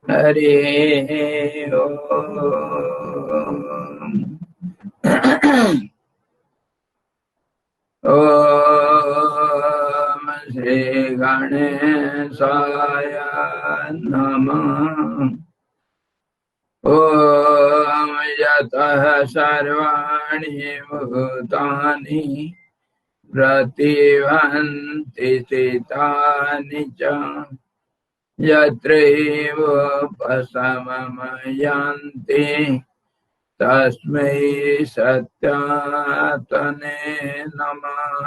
हरे ओम। ओम श्री गणेशाय नमः। ओम यतः सर्वाणि भूतानि प्रतिभान्ति स्थितानि च यत्रैव उपशममयान्ति तस्मै सत्यात्मने नमः।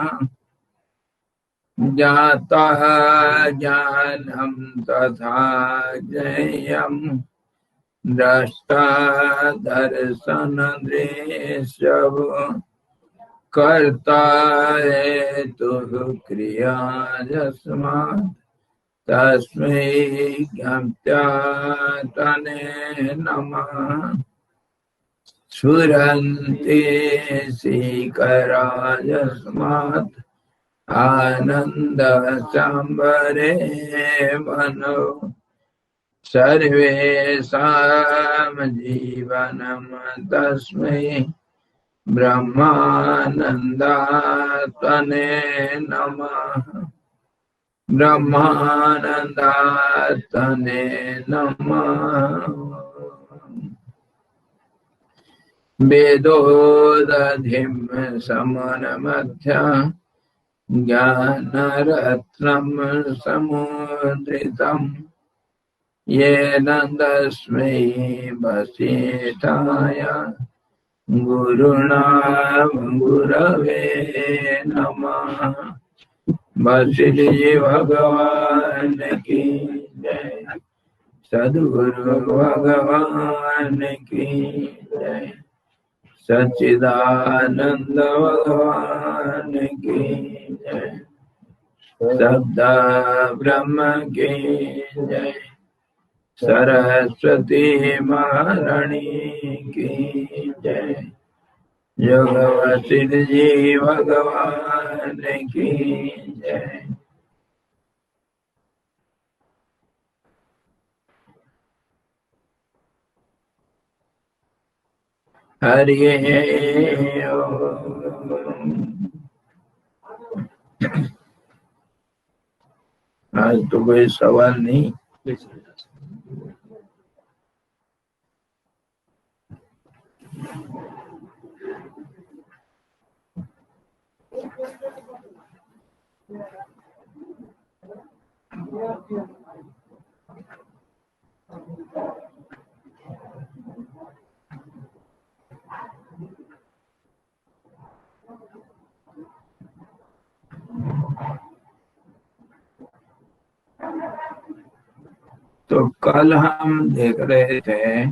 ज्ञातः ज्ञानं तथा ज्ञेयम् द्रष्टा दर्शनदृश्यः कर्ता हेतुः क्रिया यस्मात् तस्मै ज्ञात्यात्मने नमः। स्फुरन्ति सीकरा यस्मात् आनन्दसाम्बरे मनो सर्वेषां जीवनं तस्मै ब्रह्मानन्दात्मने नमः। ब्रह्मानन्दात्मने नमः। वेदोदधिं समनमध्य ज्ञानरत्नं समुद्रितम् येन तस्मै वसिष्ठाय गुरुणा गुरवे नमः। वशिष्ठ जी भगवान की जय। सद्गुरु भगवान की जय। सच्चिदानंद भगवान की जय। सद्दा ब्रह्म की जय। सरस्वती महारानी की जय। योग वशिष्ठ जी भगवान की जय। हरि ओम। आज तो कोई सवाल नहीं। तो कल हम देख रहे थे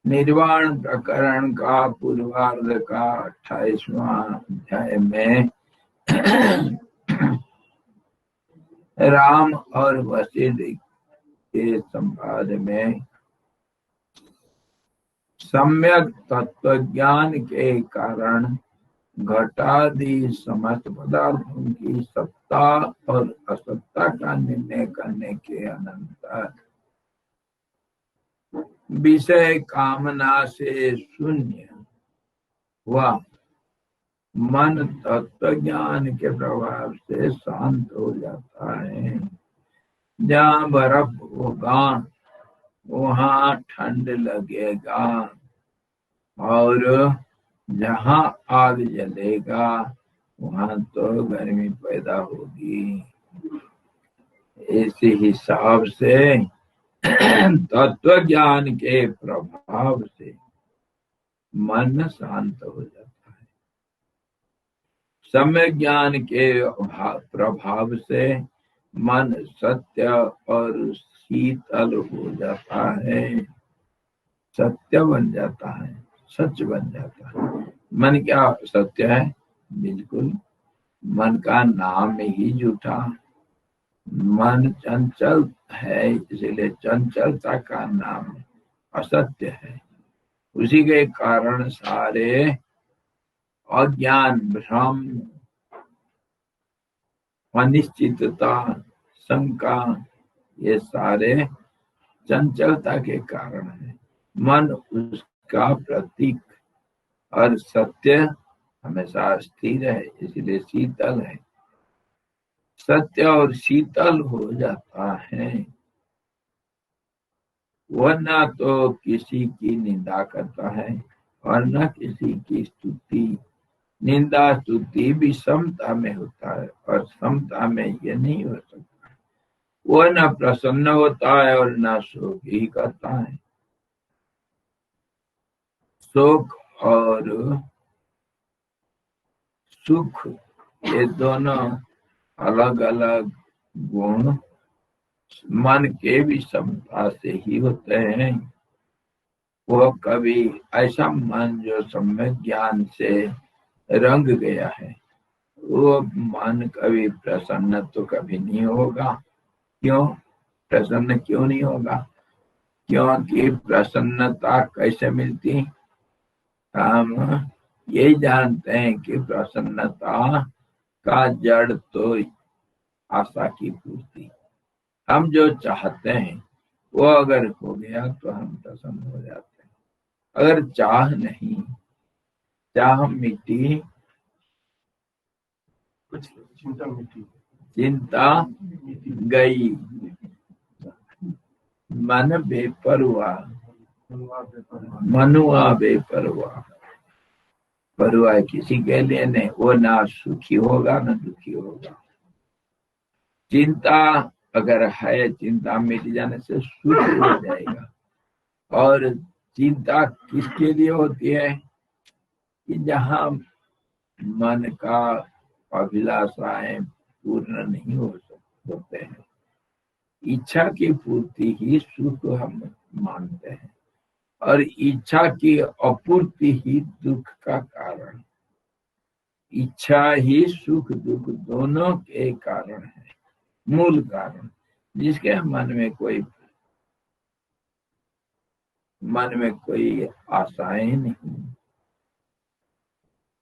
निर्वाण प्रकरण का पूर्वार्ध का 28वां अध्याय में राम और वशिष्ठ के संवाद में सम्यक तत्वज्ञान के कारण घटादि समस्त पदार्थों की सत्ता और असत्ता का निर्णय करने के अनंतर विषय कामना से शून्य हुआ मन तत्व ज्ञान के प्रभाव से शांत हो जाता है। जहाँ बर्फ होगा वहाँ ठंड लगेगा और जहाँ आग जलेगा वहाँ तो गर्मी पैदा होगी। इस हिसाब से तत्व ज्ञान के प्रभाव से मन शांत हो जाता है। सम्यक ज्ञान के प्रभाव से मन सत्य और शीतल हो जाता है। सत्य बन जाता है, सच बन जाता है। मन क्या सत्य है? बिल्कुल मन का नाम ही झूठा। मन चंचल है, इसलिए चंचलता का नाम असत्य है। उसी के कारण सारे अज्ञान, भ्रम, अनिश्चितता, शंका, ये सारे चंचलता के कारण है। मन उसका प्रतीक, और सत्य हमेशा स्थिर है, इसलिए शीतल है। सत्य और शीतल हो जाता है, वह न तो किसी की निंदा करता है और न किसी की स्तुति। निंदा स्तुति भी समता में होता है, और समता में ये नहीं हो सकता। वह न प्रसन्न होता है और न शोक ही करता है। शोक और सुख, ये दोनों अलग अलग गुण मन के भी समता से ही होते हैं। वो कभी ऐसा मन जो सम्यक ज्ञान से रंग गया है, वो मन कभी प्रसन्न तो कभी नहीं होगा। क्यों प्रसन्न क्यों नहीं होगा? क्योंकि प्रसन्नता कैसे मिलती? हम यही जानते हैं कि प्रसन्नता का जड़ तो आशा की पूर्ति। हम जो चाहते हैं वो अगर हो गया तो हम प्रसन्न हो जाते हैं। अगर चाह नहीं, चाह मिट्टी, कुछ चिंता मिटी, चिंता गई, मन बेपरवाह, मनुआ बेपरवाह। परवाह किसी के लिए नहीं, वो ना सुखी होगा ना दुखी होगा। चिंता अगर है, चिंता मिट जाने से सुख हो जाएगा। और चिंता किसके लिए होती है? कि जहाँ मन का अभिलाषाएं पूर्ण नहीं होते हैं, इच्छा की पूर्ति ही सुख हम मानते हैं, और इच्छा की अपूर्ति ही दुख का कारण। इच्छा ही सुख दुख दोनों के कारण है, मूल कारण। जिसके मन में कोई आशाएं नहीं।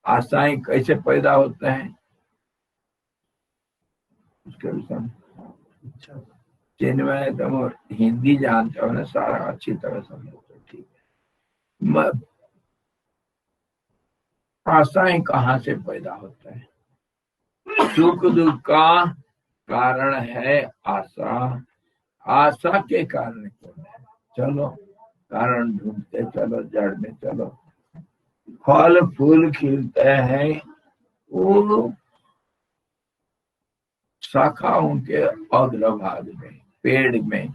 आशाएं कैसे पैदा होते हैं उसके विषय जिनमें तुम हिंदी जानते हो ना, सारा अच्छी तरह समझो तो ठीक है। आशाएं कहाँ से पैदा होता है? सुख दुख का कारण है आशा। आशा के कारण कौन है? चलो कारण ढूंढते चलो, जड़ में चलो। फल फूल खिलते हैं, वो शाखाओं के अग्रभाग में, पेड़ में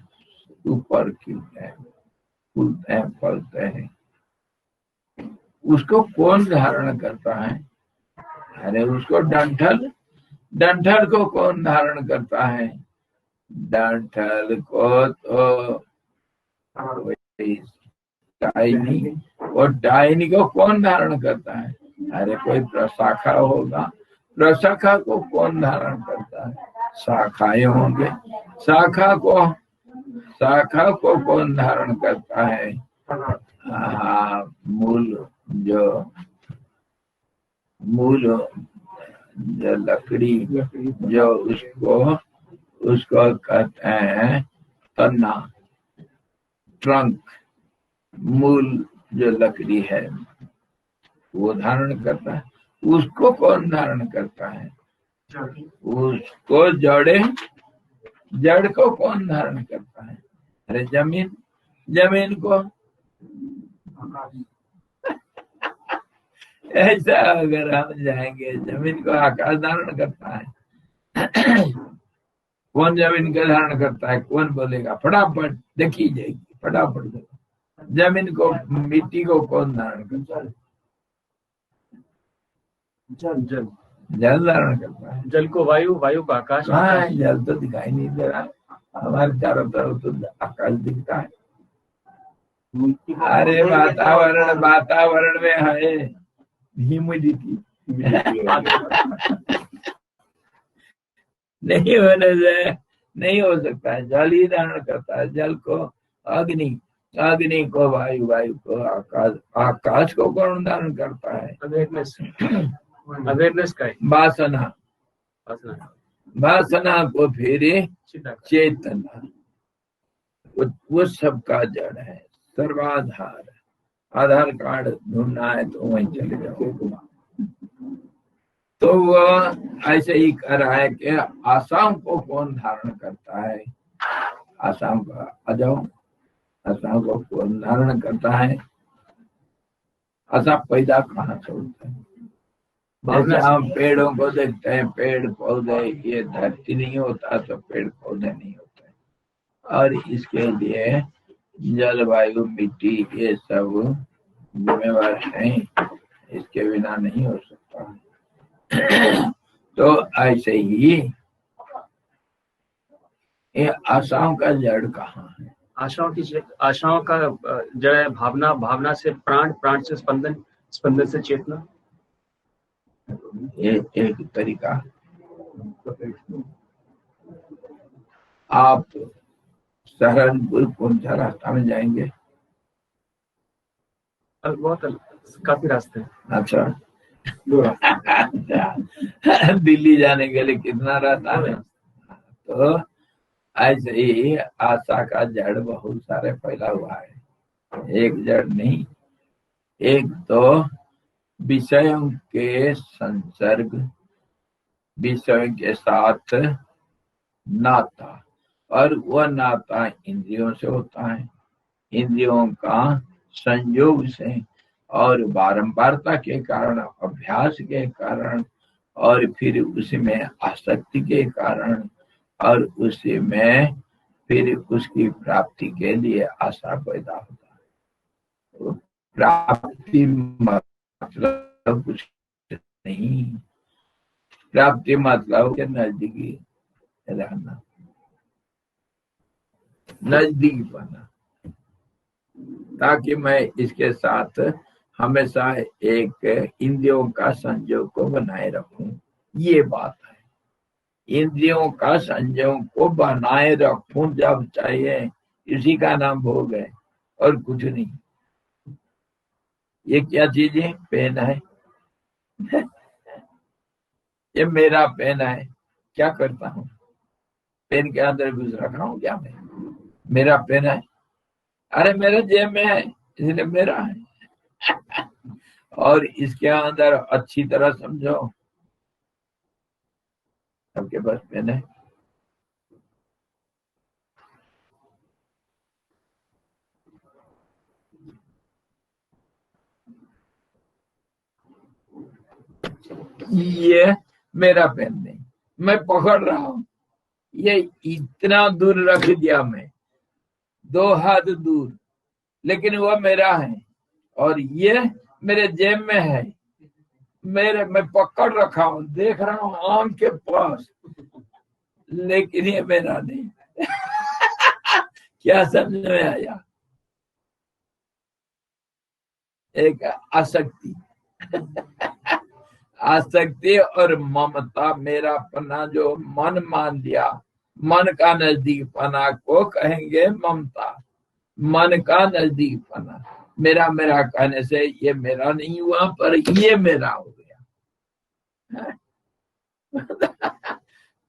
ऊपर खिलते हैं, फूलते हैं, फलते हैं। उसको कौन धारण करता है? अरे उसको डंठल, डंठल को कौन धारण करता है? डंठल को तो डायनी, और डायनी को कौन धारण करता है? अरे कोई प्रशाखा होगा। प्रशाखा को कौन धारण करता है? शाखाएं होंगे। शाखा को कौन धारण करता है? मूल जो लकड़ी, जो उसको कहते हैं तना, ट्रंक। मूल जो लकड़ी है वो धारण करता है। उसको कौन धारण करता है? उसको जड़ को कौन धारण करता है? अरे जमीन को। ऐसा अगर हम जाएंगे, जमीन को आकाश धारण करता है। कौन जमीन का धारण करता है? कौन बोलेगा? फटाफट देखी जाएगी, फटाफट। जमीन को, मिट्टी को कौन धारण करता है? जल धारण करता है। जल को वायु, वायु को आकाश। हाँ, जल तो दिखाई नहीं दे रहा, हमारे चारों तरफ तो आकाश दिखता है। अरे वातावरण में है ह्यूमिडिटी। नहीं होने से नहीं हो सकता है। जल ही धारण करता है, जल को अग्नि, अग्नि को वायु, वायु को आकाश, आकाश को कौन धारण करता है? अवेयरनेस, अवेयरनेस का है, वासना, वासना, वासना को फिर चिदाकार, चेतना, वो सबका जड़ है, सर्वाधार। आधार कार्ड ढूंढना है तो वहीं चले जाओ। तो वह ऐसे ही कर रहा है कि आसाम को कौन धारण करता है? आसाम का आ जाओ, आसाम को कौन धारण करता है? आसाम पैदा कहाँ से होता है? जैसे हम पेड़ों को देखते हैं, पेड़ पौधे, ये धरती नहीं होता तो पेड़ पौधे नहीं होते, और इसके लिए जलवायु, मिट्टी, ये सब जिम्मेवार हैं, इसके बिना नहीं हो सकता। तो ऐसे ही ये आशाओं का जड़ कहाँ है? आशाओं का जड़ है भावना, भावना से प्राण, प्राण से स्पंदन, स्पंदन से चेतना। ये एक तरीका। आप सहारनपुर कौन सा रास्ता में जाएंगे? बहुत काफी रास्ते हैं। अच्छा, दिल्ली जाने के लिए कितना रास्ता है? तो ऐसे ही आशा का जड़ बहुत सारे फैला हुआ है, एक जड़ नहीं। एक तो विषयों के संसर्ग, विषयों के साथ नाता, और वह नाता इंद्रियों से होता है, इंद्रियों का संयोग से, और बारंबारता के कारण, अभ्यास के कारण, और फिर उसमें आसक्ति के कारण, और उसी में फिर उसकी प्राप्ति के लिए आशा पैदा होता है। तो प्राप्ति मतलब कुछ नहीं, प्राप्ति मतलब के नजदीकी रहना, नजदीक बना, ताकि मैं इसके साथ हमेशा एक इंद्रियों का संयोग को बनाए रखूं। ये बात है, इंद्रियों का संयोग को बनाए रखूं जब चाहिए, इसी का नाम भोग है और कुछ नहीं। ये क्या चीज है? पेन है। ये मेरा पेन है, क्या करता हूँ? पेन के अंदर घुस रखा हूँ क्या मैं? मेरा पेन है, अरे मेरे जेब में है इसलिए मेरा है। और इसके अंदर अच्छी तरह समझो, सबके पास पेन है। ये मेरा पेन नहीं, मैं पकड़ रहा हूं, ये इतना दूर रख दिया मैं, 2 हाथ दूर, लेकिन वह मेरा है, और ये मेरे जेब में है, मैं पकड़ रखा हूं, देख रहा हूं आंख के पास, लेकिन ये मेरा नहीं। क्या समझ में आया? एक आसक्ति, आसक्ति और ममता, मेरा पना जो मन मान लिया, मन का नजदीक पना को कहेंगे ममता, मन का नजदीक पना। मेरा मेरा कहने से ये मेरा नहीं हुआ, पर ये मेरा हो गया।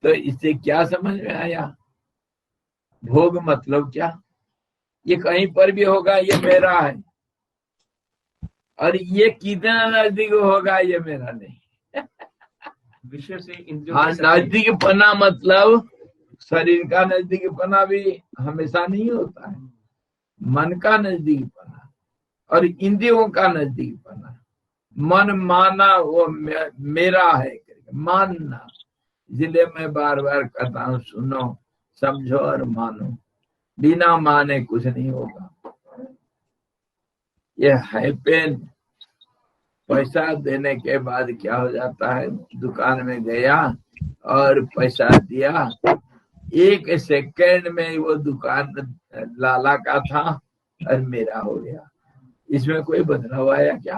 तो इससे क्या समझ में आया? भोग मतलब क्या? ये कहीं पर भी होगा ये मेरा है, और ये कितना नजदीक होगा ये मेरा नहीं। विषय से इंद्रियों हाँ, नजदीक पना मतलब शरीर का नजदीक पना भी हमेशा नहीं होता है, मन का नजदीक पना और इंद्रियों का नजदीक पना। मन माना वो मेरा है, मानना, इसलिए मैं बार बार कहता हूँ, सुनो, समझो और मानो, बिना माने कुछ नहीं होगा। ये है पेन, पैसा देने के बाद क्या हो जाता है? दुकान में गया और पैसा दिया, 1 सेकंड में वो दुकान लाला का था और मेरा हो गया। इसमें कोई बदलाव आया क्या?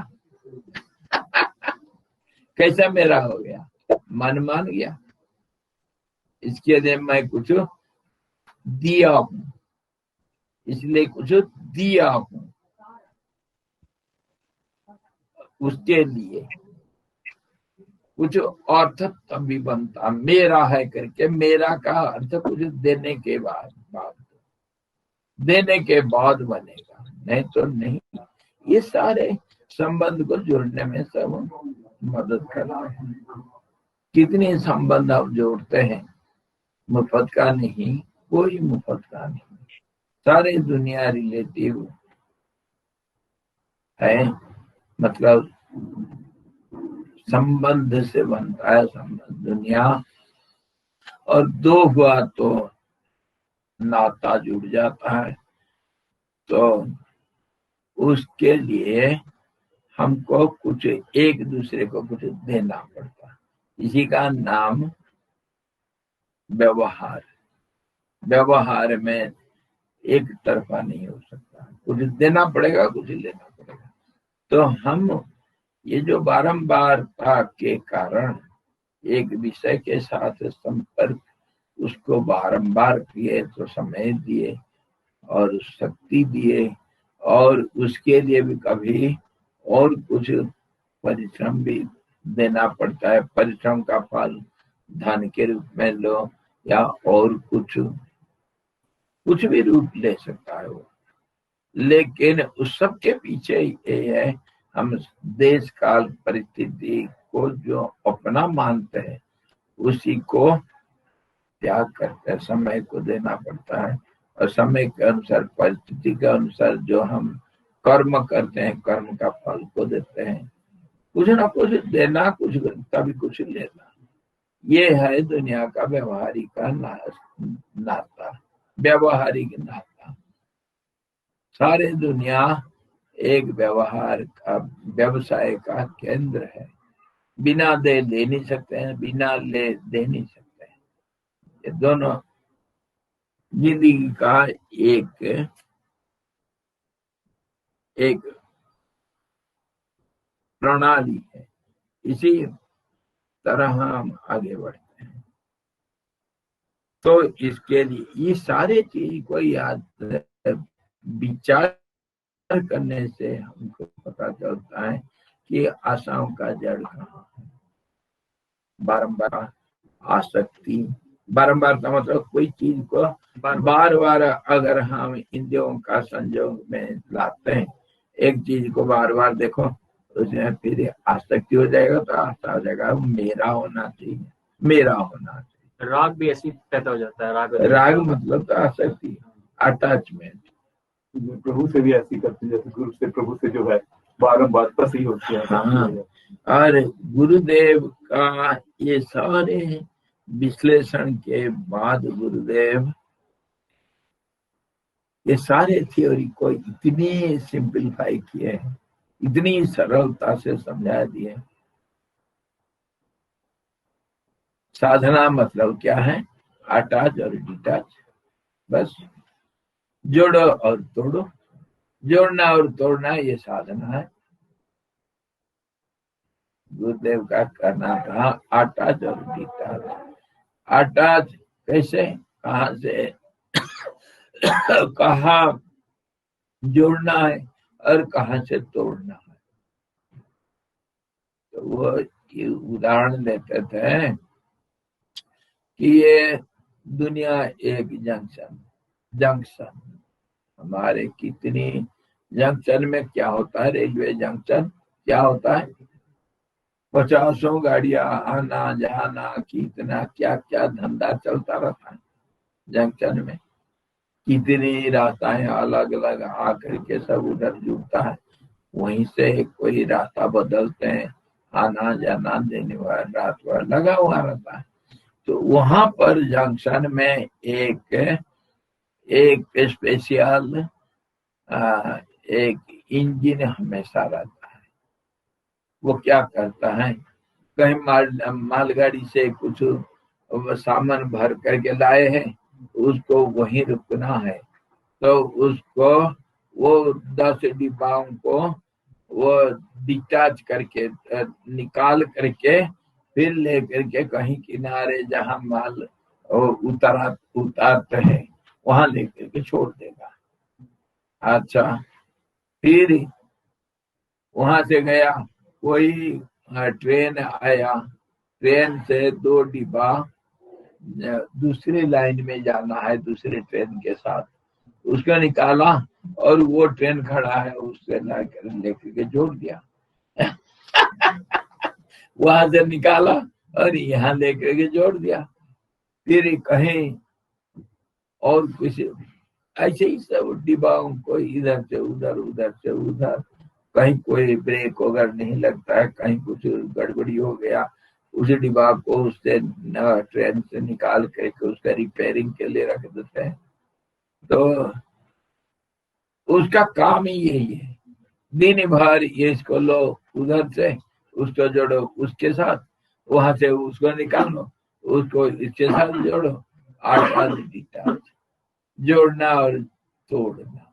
कैसा मेरा हो गया? मन मान गया। इसके लिए मैं कुछ दिया हूं, इसलिए कुछ दिया हूं, उसके लिए कुछ अर्थ तभी बनता, मेरा है करके, मेरा का अर्थ कुछ देने के बाद देने के बाद बनेगा, नहीं तो नहीं। ये सारे संबंध को जोड़ने में सब मदद करते हैं। कितने संबंध आप जोड़ते हैं, मुफ्त का नहीं, कोई मुफ्त का नहीं, सारे दुनिया रिलेटिव है, मतलब संबंध से बनता है संबंध दुनिया, और दो हुआ तो नाता जुड़ जाता है, तो उसके लिए हमको कुछ एक दूसरे को कुछ देना पड़ता है, इसी का नाम व्यवहार। व्यवहार में एक तरफा नहीं हो सकता, कुछ देना पड़ेगा, कुछ लेना पड़ेगा। तो हम ये जो बारंबारता के कारण एक विषय के साथ संपर्क, उसको बारंबार किए तो समय दिए और शक्ति दिए, और उसके लिए भी कभी और कुछ परिश्रम भी देना पड़ता है। परिश्रम का फल धन के रूप में लो या और कुछ भी रूप ले सकता है वो, लेकिन उस सब के पीछे ये है, हम देश काल परिस्थिति को जो अपना मानते हैं उसी को त्याग करते हैं, समय को देना पड़ता है, और समय के अनुसार परिस्थिति के अनुसार जो हम कर्म करते हैं, कर्म का फल को देते हैं, कुछ ना कुछ देना, कुछ कभी कुछ लेना। ये है दुनिया का व्यवहारिक का नाता, व्यवहारिक नाता। सारे दुनिया एक व्यवहार का, व्यवसाय का केंद्र है, बिना दे ले नहीं सकते हैं, बिना ले दे नहीं सकते हैं। ये दोनों जिंदगी का एक एक प्रणाली है, इसी तरह हम आगे बढ़ते हैं। तो इसके लिए ये सारे चीज को याद विचार करने से हमको पता चलता है कि आशाओं का जड़ कहाँ है। बारंबार आसक्ति, बारंबार का मतलब कोई चीज को बार बार अगर हम इंद्रियों का संयोग में लाते हैं, एक चीज को बार बार देखो, उसमें फिर आसक्ति हो जाएगा, तो आशा हो जाएगा मेरा होना चाहिए, मेरा होना चाहिए। राग भी ऐसी पैदा हो जाता है। राग मतलब तो आसक्ति, अटैचमेंट। प्रभु से भी ऐसी करते हैं, जैसे गुरु से प्रभु से जो है बारंबार फंसी होती है। हाँ, और गुरुदेव का ये सारे विश्लेषण के बाद गुरुदेव ये सारे थ्योरी को इतनी सिंपलीफाई किए हैं, इतनी सरलता से समझा दिए। साधना मतलब क्या है, अटैच और डिटैच, बस जोड़ो और तोड़ो, जोड़ना और तोड़ना ये साधना है। गुरुदेव का करना था अटैच और डिटैच। अटैच कैसे, कहाँ से कहाँ जोड़ना है और कहाँ से तोड़ना है। तो वो उदाहरण देते थे कि ये दुनिया एक जंक्शन, हमारे कितनी जंक्शन में क्या होता है, रेलवे जंक्शन क्या होता है, 50 गाड़ियां आना जाना, कितना क्या क्या धंधा चलता रहता है जंक्शन में। कितनी रास्ताएं अलग अलग आकर के सब उधर जुड़ता है, वहीं से कोई रास्ता बदलते हैं, आना जाना देने वाला रात भर लगा हुआ रहता है। तो वहां पर जंक्शन में एक स्पेशल एक इंजन हमेशा रहता है। वो क्या करता है, कहीं मालगाड़ी से कुछ सामान भर करके लाए हैं, उसको वहीं रुकना है, तो उसको वो 10 डिब्बाओं को वो डिस्चार्ज करके निकाल करके फिर लेकर के कहीं किनारे जहां माल उतारते हैं वहां लेकर के छोड़ देगा। अच्छा, फिर वहां से गया, कोई ट्रेन आया, ट्रेन से 2 डिब्बा दूसरी लाइन में जाना है दूसरे ट्रेन के साथ, उसको निकाला और वो ट्रेन खड़ा है उससे लेकर के जोड़ दिया। वहां से निकाला और यहाँ लेकर के जोड़ दिया। फिर कहीं और कुछ ऐसे ही सब डिब्बाओं को इधर से उधर, उधर से उधर, कहीं कोई ब्रेक वगैरह नहीं लगता है, कहीं कुछ गड़बड़ी हो गया, उस डिब्बा को उससे ट्रेन से निकाल करके उसका रिपेयरिंग के लिए रख देते हैं। तो उसका काम ही यही है, दिन भर ये इसको लो, उधर से उसको जोड़ो उसके साथ, वहां से उसको निकालो, उसको इसके साथ जोड़ो, आठ जोड़ना और तोड़ना,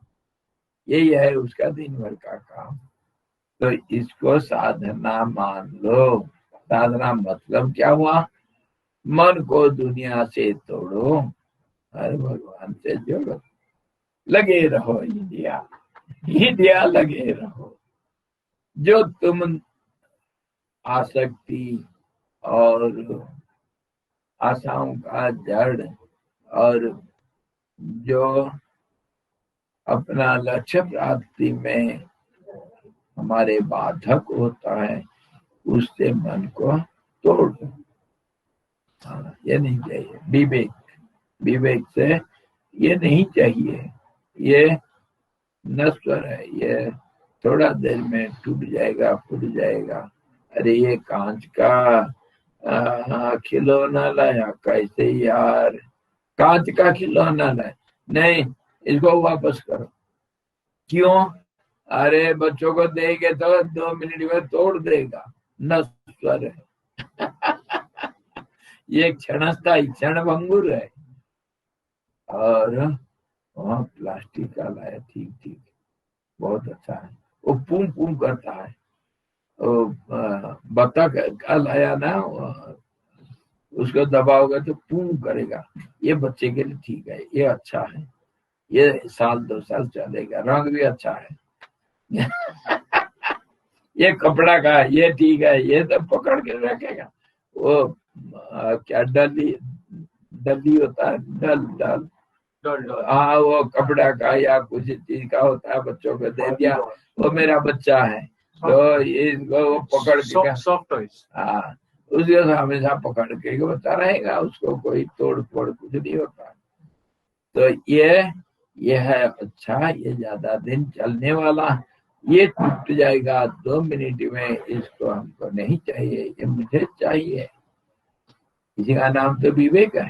यही है उसका दिन भर का काम। तो इसको साधना मान लो। साधना मतलब क्या हुआ? मन को दुनिया से तोड़ो और भगवान से जोड़ो, लगे रहो, इंडिया लगे रहो। जो तुम आसक्ति और आशाओं का जड़ और जो अपना लक्ष्य प्राप्ति में हमारे बाधक होता है, उससे मन को तोड़ दो। ये नहीं चाहिए। विवेक से ये नहीं चाहिए, ये नश्वर है, ये थोड़ा देर में टूट जाएगा, फूट जाएगा। अरे ये कांच का खिलौना लाया, कैसे यार कांच का खिलौना लाया, नहीं इसको वापस करो। क्यों? अरे बच्चों को देंगे तो 2 मिनट में तोड़ देगा, नश्वर है। ये क्षण भंगुर है। और वहाँ प्लास्टिक का लाया, ठीक बहुत अच्छा है, वो पूम पूम करता है। बत्तख का लाया ना, उसको दबाओगे तो पूम करेगा, ये बच्चे के लिए ठीक है, ये अच्छा है, ये 1-2 साल चलेगा, रंग भी अच्छा है। ये कपड़ा का, ये ठीक है, ये तो पकड़ के रखेगा। वो क्या डली होता है, डल, हाँ वो कपड़ा का या कुछ चीज का होता है, बच्चों को दे दिया, वो मेरा बच्चा है, तो इसको वो पकड़ के, सॉफ्ट टॉयज, हाँ उसको हमेशा पकड़ के बच्चा रहेगा, उसको कोई तोड़ फोड़ कुछ नहीं होता। तो ये है अच्छा, ये ज्यादा दिन चलने वाला, ये टूट जाएगा 2 मिनट में, इसको हमको नहीं चाहिए, ये मुझे चाहिए। इसी का नाम तो विवेक है।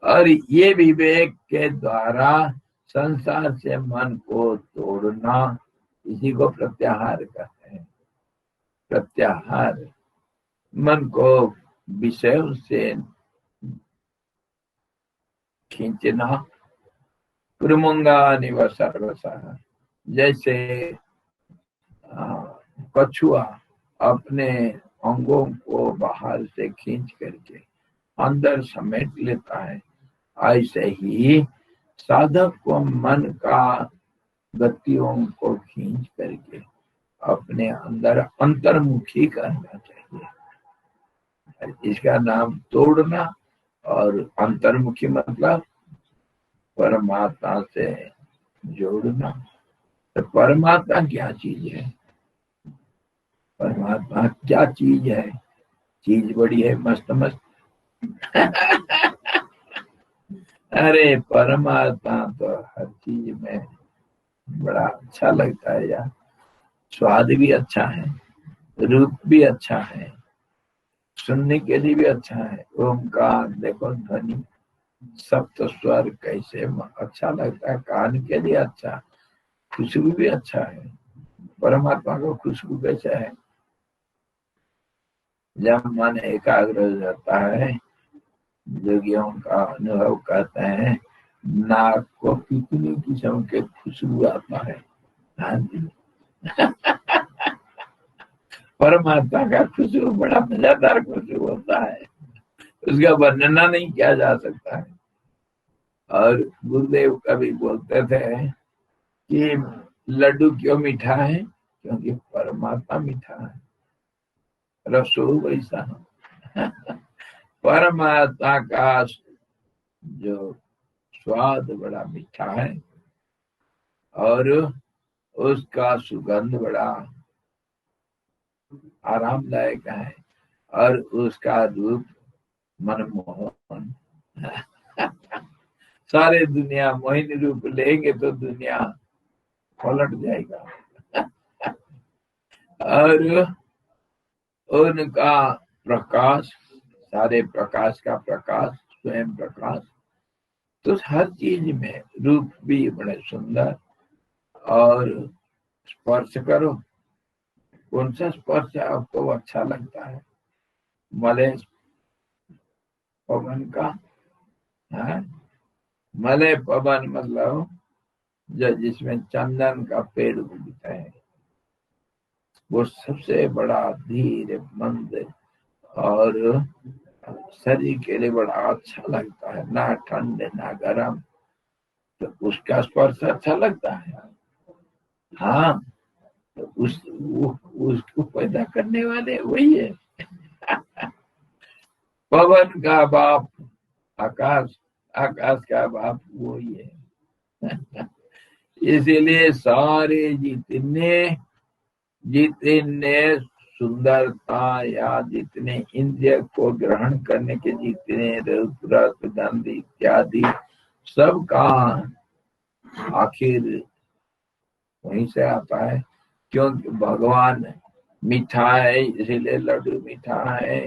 और ये विवेक के द्वारा संसार से मन को तोड़ना, इसी को प्रत्याहार कहते हैं। प्रत्याहार, मन को विषयों से खींचना। कुरुमंगा निव सर्वसा, जैसे कछुआ अपने अंगों को बाहर से खींच करके अंदर समेट लेता है, ऐसे ही साधक को मन का गतियों को खींच करके अपने अंदर अंतर्मुखी करना चाहिए। इसका नाम तोड़ना। और अंतर्मुखी मतलब परमात्मा से जोड़ना। तो परमात्मा क्या चीज है? परमात्मा क्या चीज है? चीज बड़ी है मस्त मस्त। अरे परमात्मा तो हर चीज में बड़ा अच्छा लगता है यार, स्वाद भी अच्छा है, रूप भी अच्छा है, सुनने के लिए भी अच्छा है। ओमकार देखो ध्वनि, सप्त स्वर कैसे अच्छा लगता है, कान के लिए अच्छा, खुशबू भी अच्छा है। परमात्मा को खुशबू कैसे है? जब मन एकाग्र हो जाता है, योगियों का अनुभव करते हैं, नाक को कितनी किस्म के खुशबू आता है। हाँ जी। परमात्मा का खुशबू बड़ा मजेदार खुशबू होता है, उसका वर्णना नहीं किया जा सकता है। और गुरुदेव कभी बोलते थे कि लड्डू क्यों मीठा है, क्योंकि परमात्मा मीठा है, रसो वैसा। परमात्मा का जो स्वाद बड़ा मीठा है और उसका सुगंध बड़ा आरामदायक है और उसका रूप मनमोहन। सारे दुनिया मोहिनी रूप लेंगे तो दुनिया पलट जाएगा। और उनका प्रकाश, सारे प्रकाश का प्रकाश, स्वयं प्रकाश, तो हर चीज में रूप भी बड़े सुंदर। और स्पर्श करो, कौन सा स्पर्श आपको अच्छा लगता है? मलय पवन का है, मलय पवन मतलब जो जिसमें चंदन का पेड़ उगता है, वो सबसे बड़ा धीरे मंद और शरीर के लिए बड़ा अच्छा लगता है, ना ठंड ना गर्म, तो उसका स्पर्श अच्छा लगता है। हाँ, तो उसको पैदा करने वाले वही है। पवन का बाप आकाश, आकाश का बाप वही है। इसीलिए सारे जितने सुंदरता या जितने इंद्रिय को ग्रहण करने के जितने रूप रस गंध इत्यादि सबका आखिर वहीं से आता है। क्योंकि भगवान मीठा है इसीलिए लड्डू मीठा है,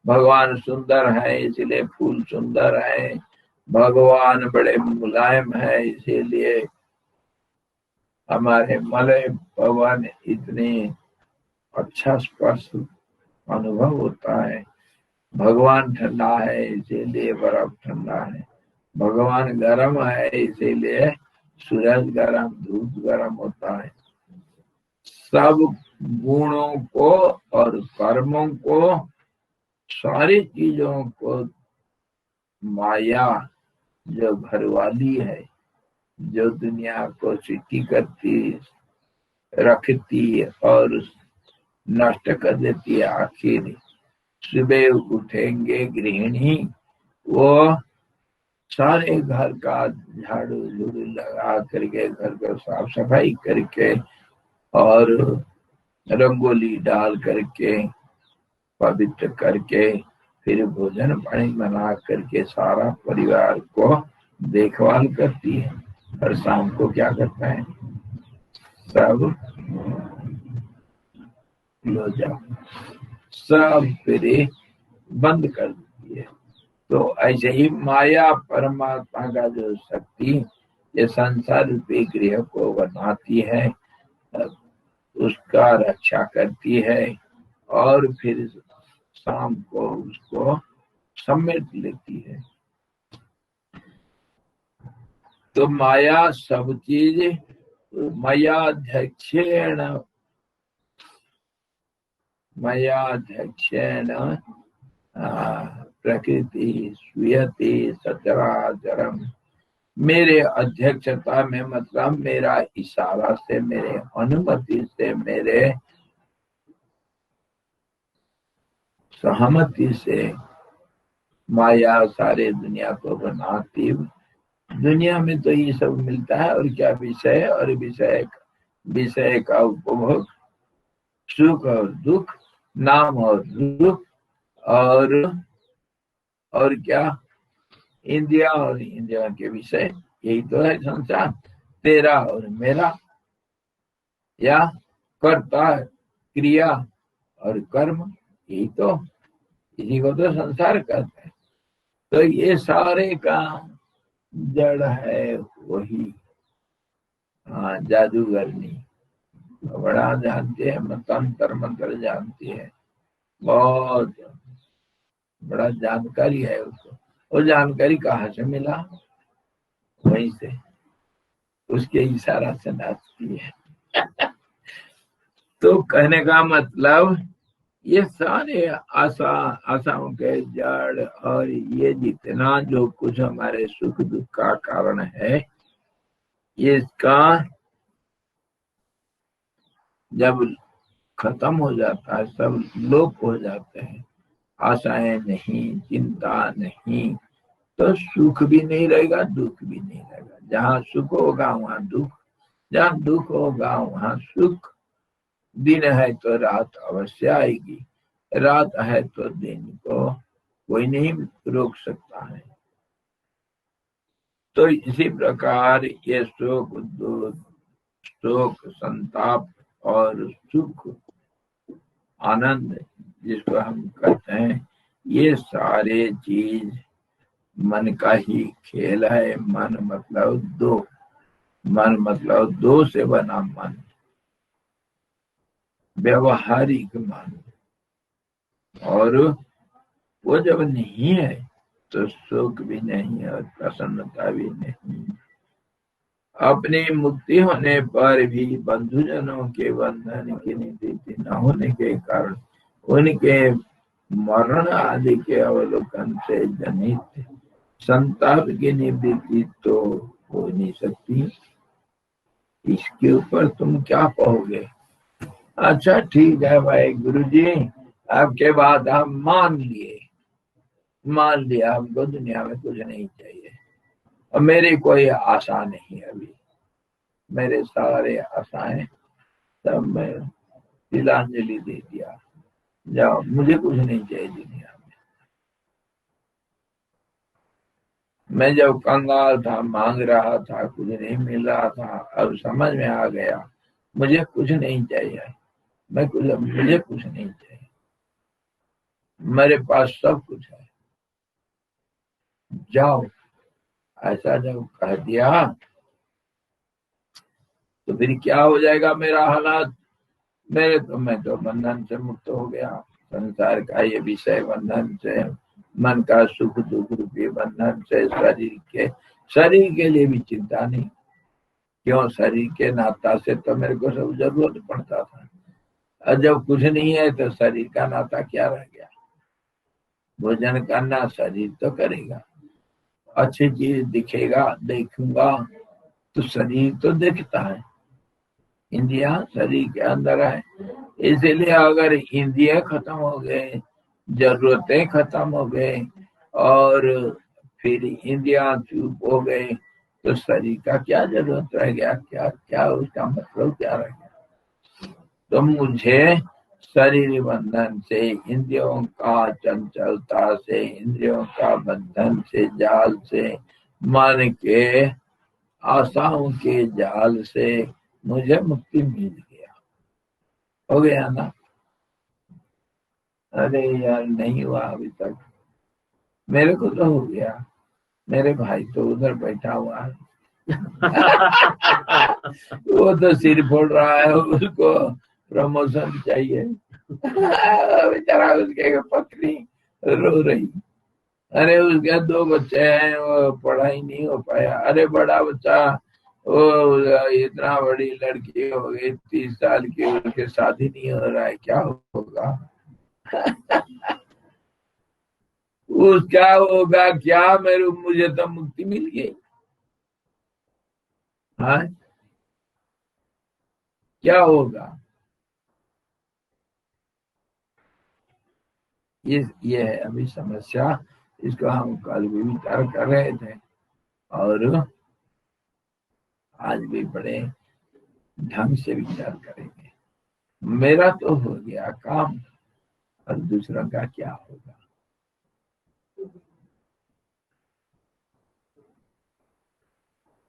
भगवान सुंदर है इसीलिए फूल सुंदर है, भगवान बड़े मुलायम है इसीलिए हमारे मलय पवन इतने अच्छा स्पर्श अनुभव होता है, भगवान ठंडा है इसीलिए बर्फ ठंडा है, भगवान गर्म है इसीलिए सूरज गर्म, धूप गर्म होता है। सब गुणों को और कर्मों को, सारी चीजों को माया जो घरवाली है, जो दुनिया को सृष्टि करती रखती और नष्ट कर देती है। आखिर सुबह उठेंगे गृहिणी, वो सारे घर का झाड़ू झूड़ू लगा करके, घर को साफ सफाई करके और रंगोली डाल करके पवित्र करके फिर भोजन पानी बना करके सारा परिवार को देखभाल करती है। और शाम को क्या करता है, सब सब फिर बंद कर देती है। तो ऐसे ही माया परमात्मा का जो शक्ति ये संसार रूपी गृह को बनाती है, उसका रक्षा करती है और फिर शाम को उसको समेट लेती है। तो माया सब चीज मयाध्यक्षेण प्रकृति स्वीयते सचराचरम, मेरे अध्यक्षता में मतलब मेरा इशारा से, मेरे अनुमति से, मेरे सहमति से माया सारे दुनिया को बनाती। दुनिया में तो ये सब मिलता है और क्या विषय और विषय का उपभोग, सुख और दुख, नाम और रूप और क्या इंद्रिया और इंद्रिया के विषय, यही तो है संसार, तेरा और मेरा, या कर्ता क्रिया और कर्म, यही तो, इसी को तो संसार कहते हैं। तो ये सारे का जड़ है वही जादूगरनी, बड़ा जानती है, तंत्र मंत्र जानती है, बहुत बड़ा जानकारी है उसको। वो जानकारी कहाँ से मिला? वहीं से, उसके इशारा से नाचती है। तो कहने का मतलब ये सारे आशाओं के जड़ और ये जितना जो कुछ हमारे सुख दुख का कारण है, ये इसका जब खत्म हो जाता है, सब लोप हो जाते हैं, आशाएं नहीं, चिंता नहीं, तो सुख भी नहीं रहेगा, दुख भी नहीं रहेगा। जहाँ सुख होगा वहाँ दुख, जहाँ दुख होगा वहाँ सुख। दिन है तो रात अवश्य आएगी, रात है तो दिन को कोई नहीं रोक सकता है। तो इसी प्रकार ये शोक, दुख, शोक, संताप और सुख, आनंद जिसको हम कहते हैं, ये सारे चीज मन का ही खेल है। मन मतलब दो, मन मतलब दो से बना मन, व्यवहारिक मन। और वो जब नहीं है तो सुख भी नहीं और प्रसन्नता भी नहीं। अपनी मुक्ति होने पर भी बंधुजनों के बंधन की निवृत्ति न होने के कारण उनके मरण आदि के अवलोकन से जनित संताप की निवृत्ति तो हो नहीं सकती। इसके ऊपर तुम क्या कहोगे? अच्छा ठीक है भाई गुरुजी, आपके बाद हम मान लिया हमको दुनिया में कुछ नहीं चाहिए और मेरी कोई आशा नहीं। अभी मेरे सारे आशाएं सब मैं तिलांजलि दे दिया, जाओ मुझे कुछ नहीं चाहिए दुनिया में। मैं जब कंगाल था, मांग रहा था, कुछ नहीं मिल रहा था, अब समझ में आ गया मुझे कुछ नहीं चाहिए, मुझे कुछ नहीं चाहिए, मेरे पास सब कुछ है, जाओ। ऐसा जब कह दिया तो फिर क्या हो जाएगा मेरा हालात? मैं तो बंधन से मुक्त हो गया, संसार का ये विषय बंधन से, मन का सुख दुख रूपी बंधन से, शरीर के लिए भी चिंता नहीं। क्यों? शरीर के नाता से तो मेरे को सब जरूरत पड़ता था, और जब कुछ नहीं है तो शरीर का नाता क्या रह गया? भोजन करना शरीर तो करेगा, अच्छी चीज दिखेगा, देखूंगा तो शरीर तो देखता है, इंद्रिया शरीर के अंदर है। इसीलिए अगर इंद्रिया खत्म हो गए, जरूरतें खत्म हो गए और फिर इंद्रिया चुप हो गए तो शरीर का क्या जरूरत रह गया? क्या उसका मतलब क्या रह गया? तो मुझे शरीर बंधन से, इंद्रियों का चंचलता से, इंद्रियों का बंधन से, जाल से, मन के आशाओं के जाल से मुझे मुक्ति मिल गया। हो गया ना? अरे यार नहीं हुआ अभी तक। मेरे को तो हो गया, मेरे भाई तो उधर बैठा हुआ है वो तो सिर फोड़ रहा है, उसको प्रमोशन चाहिए बेचारा, उसके पत्नी रो रही। अरे उसके 2 बच्चे हैं, वो पढ़ाई नहीं हो पाया। अरे बड़ा बच्चा, वो इतना बड़ी लड़की हो गई 30 साल की, उसके शादी नहीं हो रहा है, क्या होगा? उसका होगा क्या? मुझे तो मुक्ति मिल गई। हाँ, क्या होगा? ये है अभी समस्या, इसको हम कल भी विचार कर रहे थे और आज भी बड़े ढंग से विचार करेंगे। मेरा तो हो गया काम, और दूसरा का क्या होगा?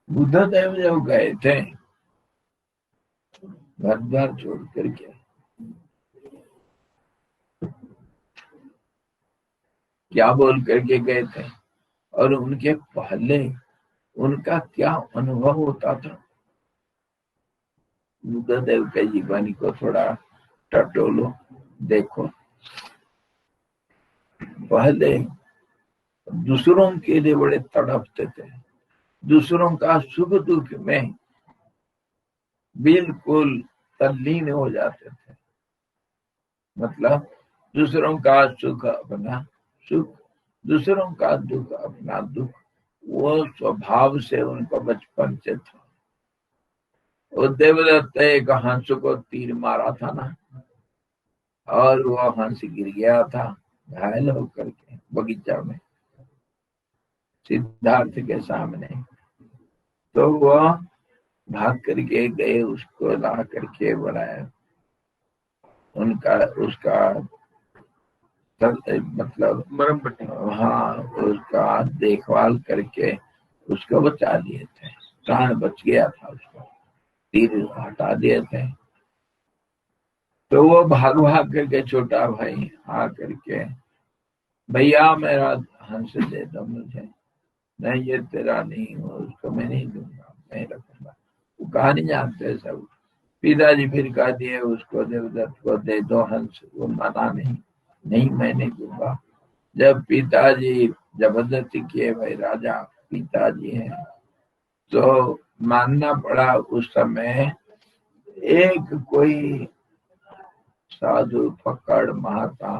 बुद्धदेव जब गए थे घर द्वार छोड़ करके, क्या बोल करके गए थे और उनके पहले उनका क्या अनुभव होता था? बुद्धदेव के जीवनी को थोड़ा टटोलो, देखो। पहले दूसरों के लिए बड़े तड़पते थे, दूसरों का सुख दुख में बिल्कुल तल्लीन हो जाते थे। मतलब दूसरों का सुख अपना सुख, दूसरों का दुख अपना दुख, वो स्वभाव से उनको बचपन से था। वो देवदत्त एक हंस को तीर मारा था ना, और वो हंस गिर गया था घायल होकर के बगीचा में सिद्धार्थ के सामने। तो वो भाग करके गए, उसको ला करके बनाया, उनका उसका मतलब मरम पट्टी। हाँ, उसका देखभाल करके उसको बचा लिए थे, प्राण बच गया था, उसको तीर हटा दिए थे। तो वो भाग भाग करके छोटा भाई आ करके, भैया मेरा हंस दे दो मुझे। नहीं, ये तेरा नहीं हो, उसको मैं नहीं दूंगा, मैं रखूंगा। वो कहानी जानते सब। पिताजी फिर कह दिए उसको, देवदत्त को दे दो हंस। वो माना नहीं, नहीं मैं नहीं दूंगा। जब पिताजी जबरदस्ती किए, भाई राजा पिताजी हैं, तो मानना पड़ा। उस समय एक कोई साधु पकड़ महाता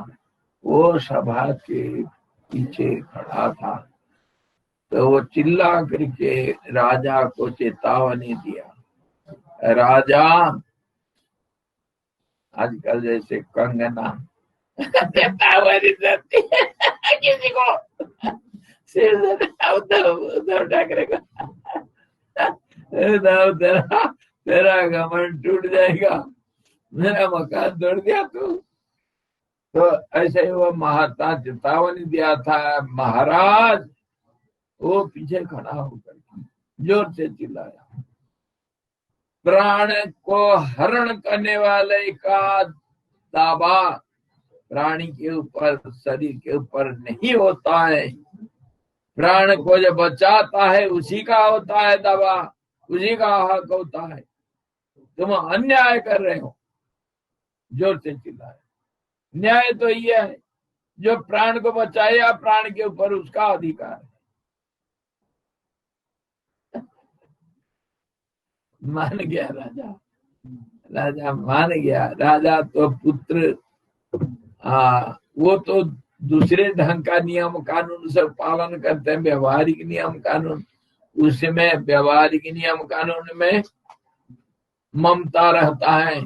वो सभा के पीछे खड़ा था, तो वो चिल्ला करके राजा को चेतावनी दिया, राजा आजकल जैसे कंगना चेतावनी देती है किसी को, उद्धव ठाकरे को, तेरा तेरा घमंड टूट जाएगा, मेरा मकान तोड़ दिया तू। तो ऐसे ही वो महात्मा चेतावनी दिया था। महाराज वो पीछे खड़ा होकर जोर से चिल्लाया, प्राण को हरण करने वाले का दावा प्राणी के ऊपर, शरीर के ऊपर नहीं होता है। प्राण को जो बचाता है उसी का होता है दावा, उसी का हक होता है। तुम अन्याय कर रहे हो। जोर से चिल्लाया। न्याय तो ये है, जो प्राण को बचाया प्राण के ऊपर उसका अधिकार है। मान गया राजा, राजा मान गया। राजा तो पुत्र, वो तो दूसरे ढंग का नियम कानून सब पालन करते हैं, व्यवहारिक नियम कानून। उसमें व्यवहारिक नियम कानून में ममता रहता है,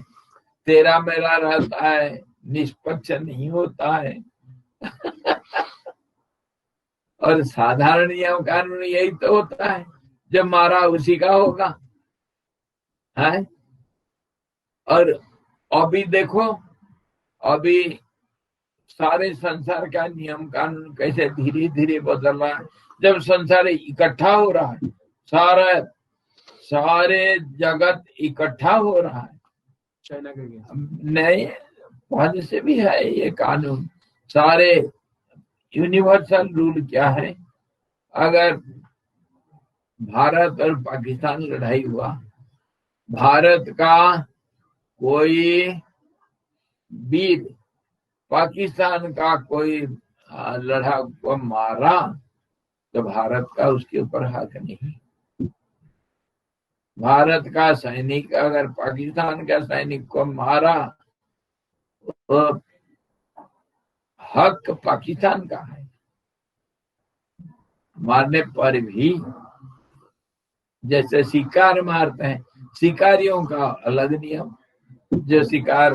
तेरा मेरा रहता है, निष्पक्ष नहीं होता है। और साधारण नियम कानून यही तो होता है, जब मारा उसी का होगा है। और अभी देखो, अभी सारे संसार का नियम कानून कैसे धीरे धीरे बदल रहा है। जब संसार इकट्ठा हो रहा है, सारे जगत इकट्ठा हो रहा है। चाइना का गया नहीं, पहले से भी है ये कानून। सारे यूनिवर्सल रूल क्या है, अगर भारत और पाकिस्तान लड़ाई हुआ, भारत का कोई वीर पाकिस्तान का कोई लड़ाक को मारा, तो भारत का उसके ऊपर हक नहीं। भारत का सैनिक अगर पाकिस्तान का सैनिक को मारा, तो हक पाकिस्तान का है। मारने पर भी जैसे शिकार मारते हैं, शिकारियों का अलग नियम, जो शिकार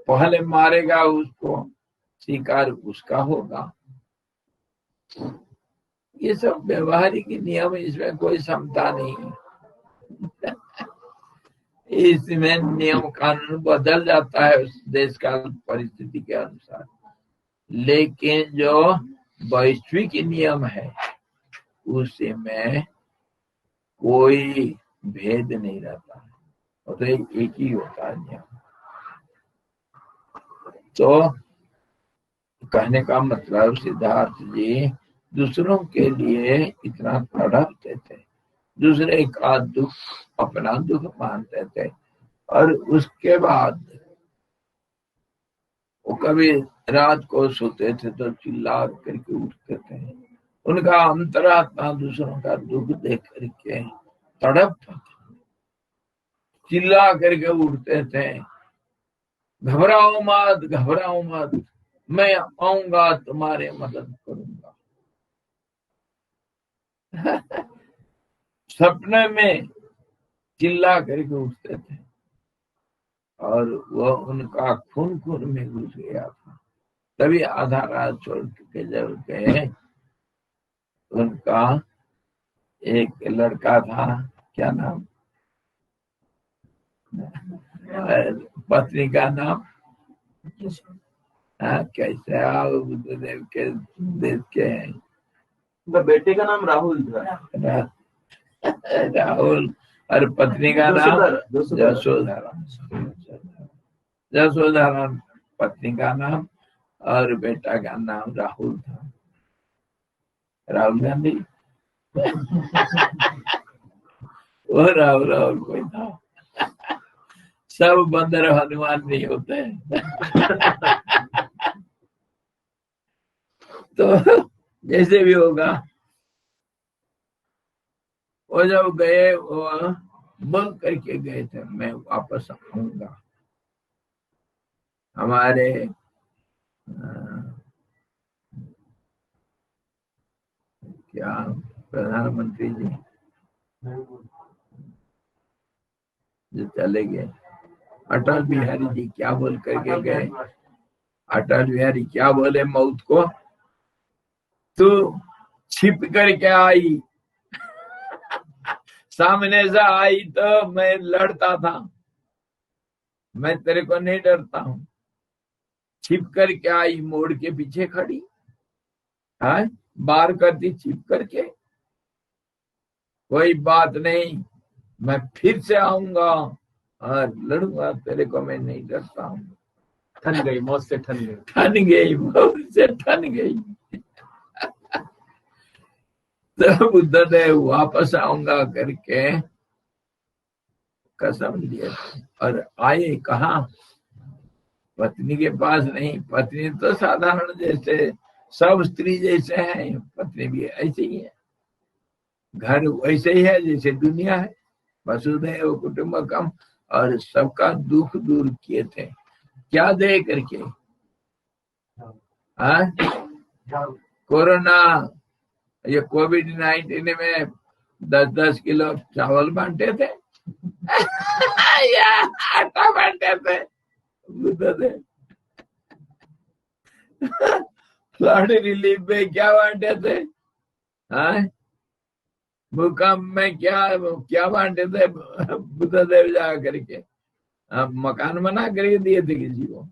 पहले मारेगा उसको शिकार उसका होगा। ये सब व्यवहारिक नियम, इसमें कोई समता नहीं है। इसमें नियम कानून बदल जाता है उस देश का परिस्थिति के अनुसार, लेकिन जो वैश्विक नियम है उसमें कोई भेद नहीं रहता, तो एक ही होता है नियम। तो कहने का मतलब सिद्धार्थ जी दूसरों के लिए इतना तड़पते थे, दूसरे का दुख अपना दुख मानते थे, और उसके बाद वो कभी रात को सोते थे तो चिल्ला करके उठते थे। उनका अंतरात्मा दूसरों का दुख देख करके तड़पता था, चिल्ला करके उठते थे, घबराओ मत, घबराओ मत। मैं आऊंगा तुम्हारे मदद करूंगा। सपने में चिल्ला करके उठते थे और वह उनका खून खून में घुस गया था। तभी आधा रात छोड़ के जब गए, उनका एक लड़का था, क्या नाम, पत्नी का नाम, कैसे आप बुद्धदेव के देश के हैं? बेटे का नाम राहुल था। राहुल और पत्नी का नाम यशोधरा। यशोधरा पत्नी का नाम और बेटा का नाम राहुल था, राहुल गांधी। वो राहुल राहुल कोई था। सब बंदर हनुमान नहीं होते। तो जैसे भी होगा, वो जब गए, वो बोल करके गए थे मैं वापस आऊंगा। हमारे क्या प्रधानमंत्री जी जो चले गए, अटल बिहारी जी क्या बोल करके गए? अटल बिहारी क्या बोले मौत को? तू छिप करके आई, सामने से आई तो मैं लड़ता था, मैं तेरे को नहीं डरता हूं। छिप करके आई, मोड़ के पीछे खड़ी, है बार करती छिप करके। कोई बात नहीं, मैं फिर से आऊंगा और लड़ूंगा, तेरे को मैं नहीं डरता हूँ। ठन गई, मौत से ठन गई, ठन गई, मौत से ठन गई। तो बुद्धदेव वापस आऊंगा करके कसम लिए और आए कहा? पत्नी के पास नहीं। पत्नी तो साधारण जैसे सब स्त्री जैसे है, पत्नी भी ऐसे ही है, घर वैसे ही है जैसे दुनिया है। वसुधैव कुटुंबकम, और सबका दुख दूर किए थे। क्या दे करके? कोरोना, ये कोविड-19 में 10-10 किलो चावल बांटे थे। या आटा बांटे थे। फ्लड रिलीफ में क्या बांटे थे? भूकंप में क्या बांटे थे बुद्धदेव जा करके? मकान बना करके दिए थे किसी को?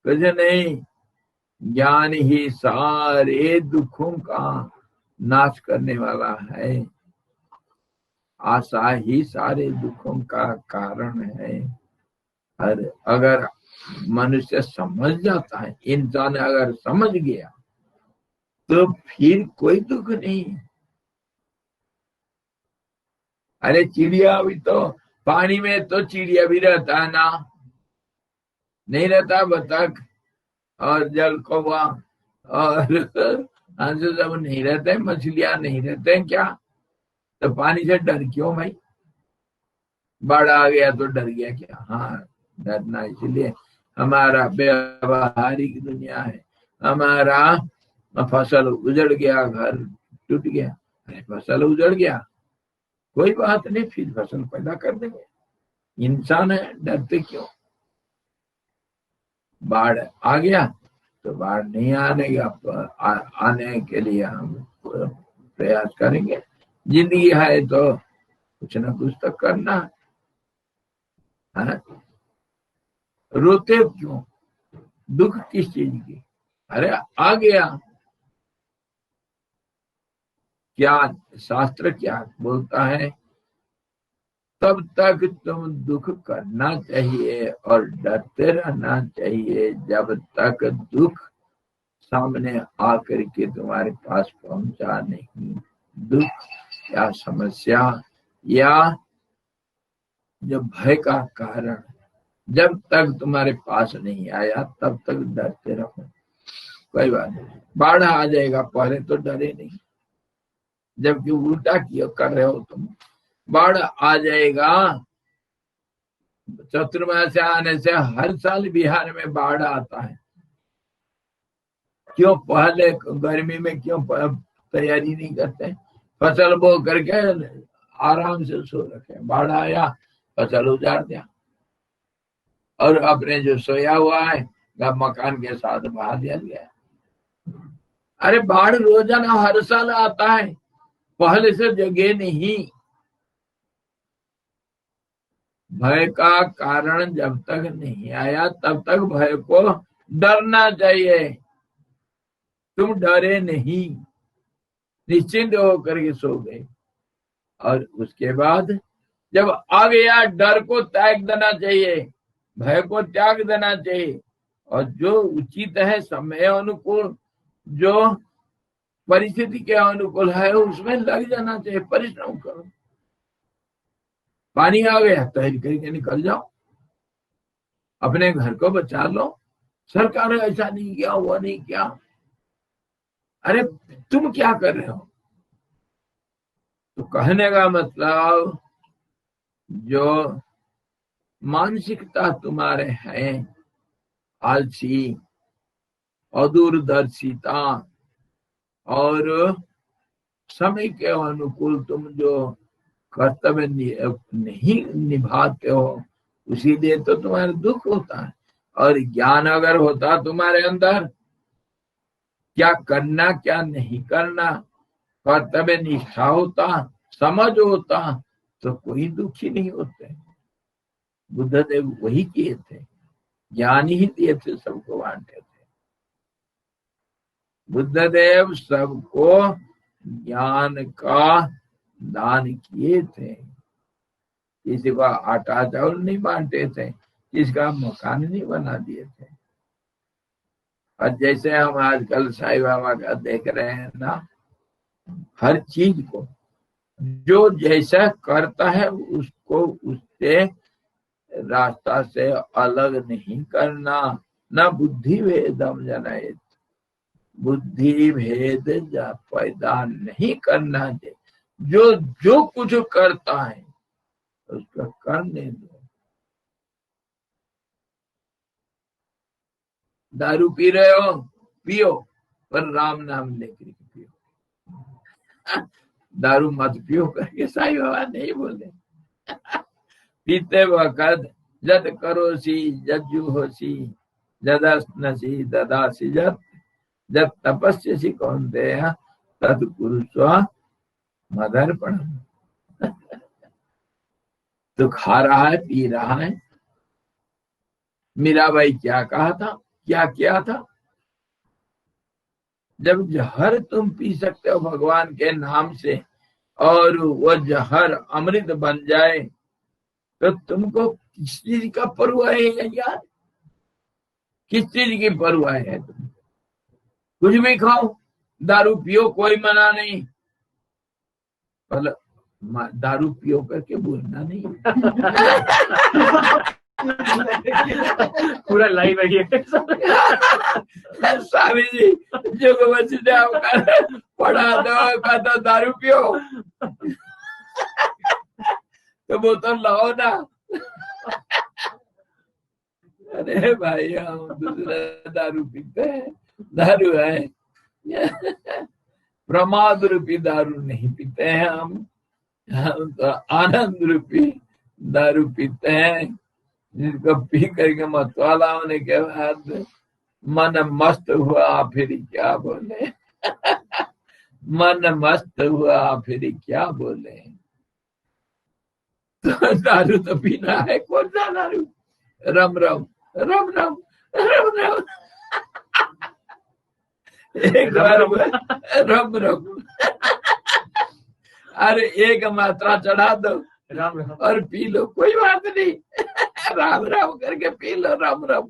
कुछ नहीं। ज्ञान ही सारे दुखों का नाश करने वाला है। आशा ही सारे दुखों का कारण है। और अगर मनुष्य समझ जाता है, इंसान अगर समझ गया, तो फिर कोई दुख नहीं। अरे चिड़िया भी तो पानी में, तो चिड़िया भी रहता है ना? नहीं रहता? बतख और जल कौवा और हंस सब नहीं रहते? मछलियां नहीं रहते हैं क्या? तो पानी से डर क्यों भाई? बाढ़ आ गया तो डर गया क्या? हाँ, डरना इसलिए हमारा व्यवहारिक दुनिया है। हमारा फसल उजड़ गया, घर टूट गया। अरे फसल उजड़ गया, कोई बात नहीं, फिर फसल पैदा कर देंगे। इंसान है, डरते क्यों? बाढ़ आ गया तो बाढ़ नहीं आने के लिए हम प्रयास करेंगे। जिंदगी है तो कुछ ना कुछ तो करना है। रोते क्यों? दुख किस चीज की? अरे आ गया। क्या शास्त्र क्या बोलता है? तब तक तुम दुख करना चाहिए और डरते रहना चाहिए जब तक दुख सामने आकर के तुम्हारे पास पहुंचा नहीं। दुख या समस्या या जो भय का कारण जब तक तुम्हारे पास नहीं आया, तब तक डरते रहो। कोई बात नहीं, बाढ़ आ जाएगा, पहले तो डरे नहीं, जबकि उल्टा किया कर रहे हो तुम। बाढ़ आ जाएगा, चतुर्मास आने से हर साल बिहार में बाढ़ आता है। क्यों पहले गर्मी में क्यों तैयारी नहीं करते? फसल बो करके आराम से सो रखे, बाढ़ आया फसल उजाड़ दिया, और अपने जो सोया हुआ है मकान के साथ बहा दिया गया। अरे बाढ़ रोजाना हर साल आता है, पहले से जगह नहीं। भय का कारण जब तक नहीं आया तब तक भय को डरना चाहिए। तुम डरे नहीं, निश्चिंत होकर के सो गए, और उसके बाद जब आ गया डर को त्याग देना चाहिए, भय को त्याग देना चाहिए, और जो उचित है समय अनुकूल, जो परिस्थिति के अनुकूल है उसमें लग जाना चाहिए, परिश्रम करो। पानी आ गया तैर करके निकल जाओ, अपने घर को बचा लो। सरकार ऐसा नहीं किया, वो नहीं किया, अरे तुम क्या कर रहे हो? तो कहने का मतलब जो मानसिकता तुम्हारे हैं, आलसी, अदूरदर्शिता, और समय के अनुकूल तुम जो कर्तव्य नहीं निभाते हो, उसीलिए तो तुम्हारा दुख होता है। और ज्ञान अगर होता तुम्हारे अंदर, क्या करना क्या नहीं करना, कर्तव्य निष्ठा होता, समझ होता, तो कोई दुखी नहीं होते। बुद्धदेव वही किए थे, ज्ञान ही दिए थे, सबको बांटे थे। बुद्धदेव सबको ज्ञान का दान किए थे, किसी को आटा चावल नहीं बांटे थे, किसी का मकान नहीं बना दिए थे। और जैसे हम आजकल साईं बाबा का देख रहे हैं ना, हर चीज को जो जैसा करता है उसको उससे रास्ता से अलग नहीं करना। न बुद्धि भेदम जनयेत, बुद्धि भेद पैदा नहीं करना चाहिए। जो जो कुछ करता है उसका करने दो। दारू पी रहे हो, पियो, पर राम नाम लेकर पियो। दारू मत पियो करके साईं बाबा नहीं बोले। पीते वक्त जद करोसी जज्जु होसी, जदस्नसी ददासी जत, जब तपस्या कौनते तद कुरुस्व मदर्पण। तो खा रहा है, पी रहा है। मीराबाई क्या कहा था, क्या किया था? जब जहर तुम पी सकते हो भगवान के नाम से, और वो जहर अमृत बन जाए, तो तुमको किस चीज का परवाह है यार? किस चीज की परवाह है? तुम कुछ भी खाओ, दारू पियो, कोई मना नहीं, पर दारू पियो करके बोलना नहीं। पूरा लाइव है ये। स्वामी जी जो पढ़ा दो, कहता दारू पियो, तो बोतल लाओ ना। अरे भाई हम दूसरा दारू पीते हैं, दारू है प्रमाद रूपी दारू नहीं पीते हैं हम तो आनंद रूपी दारू पीते हैं, जिसको पी करके मतवाला होने के बाद मन मस्त हुआ फिर क्या बोले। मन मस्त हुआ फिर क्या बोले। तो दारू तो पीना है, कौन सा दारू? रम रम रम रम रम रम, एक बार रम रम, अरे एक मात्रा चढ़ा दो राम राम और पी लो, कोई बात नहीं। राम राम करके पी लो, राम राम,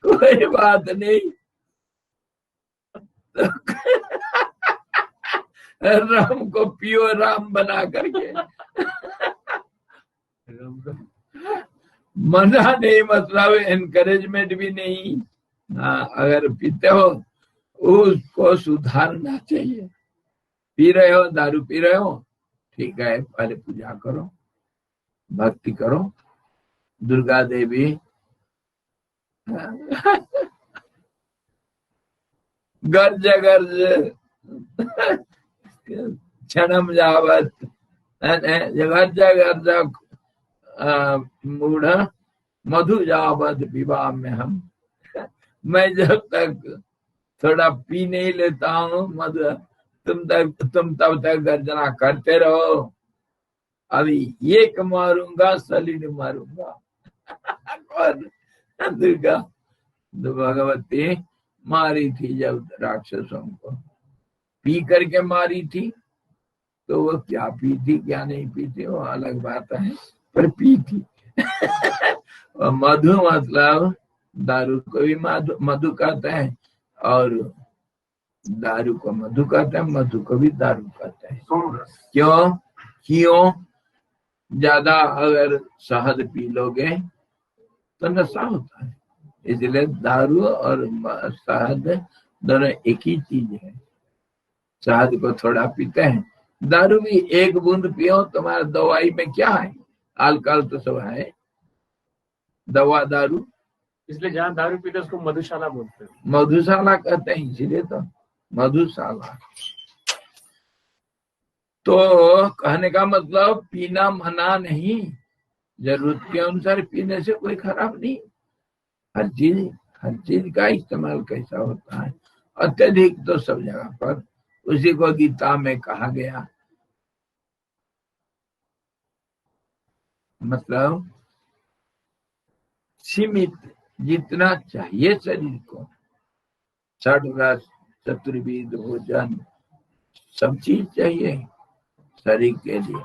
कोई बात नहीं। राम को पियो राम बना करके। मना नहीं, मतलब एनकरेजमेंट भी नहीं। हाँ, अगर पीते हो उसको सुधारना चाहिए। पी रहे हो, दारू पी रहे हो, ठीक है, पहले पूजा करो, भक्ति करो, दुर्गा देवी गर्ज गर्ज क्षणम जावत, गर्ज गर्ज मूढ़ मधु जावत विवाह में हम। मैं जब तक थोड़ा पी नहीं लेता हूँ मधु, तुम तब तक गर्जना करते रहो। अभी एक मारूंगा सलील मारूंगा। दुर्गा भगवती मारी थी जब राक्षसों को, पी करके मारी थी। तो वो क्या पी थी क्या नहीं पी थी वो अलग बात है, पर पी थी। और मधु मतलब दारू को भी मधु कहते हैं, और दारू को मधु कहते हैं, मधु को भी दारू कहते हैं। क्यों? ज्यादा अगर शहद पी लोगे तो नशा होता है, इसलिए दारू और शहद दोनों एक ही चीज है। शहद को थोड़ा पीते हैं, दारू भी एक बूंद पियो, तुम्हारा दवाई में क्या है? अल्कोहल तो सब है, दवा दारू। इसलिए जहाँ दारू पीते उसको मधुशाला बोलते हैं। मधुशाला कहते हैं, इसीलिए तो मधुशाला। तो कहने का मतलब पीना मना नहीं, जरूरत के अनुसार पीने से कोई खराब नहीं। हर चीज का इस्तेमाल कैसा होता है, अत्यधिक तो सब जगह पर। उसी को गीता में कहा गया, मतलब सीमित जितना चाहिए शरीर को, षड्रस चतुर्विध भोजन सब चीज चाहिए शरीर के लिए,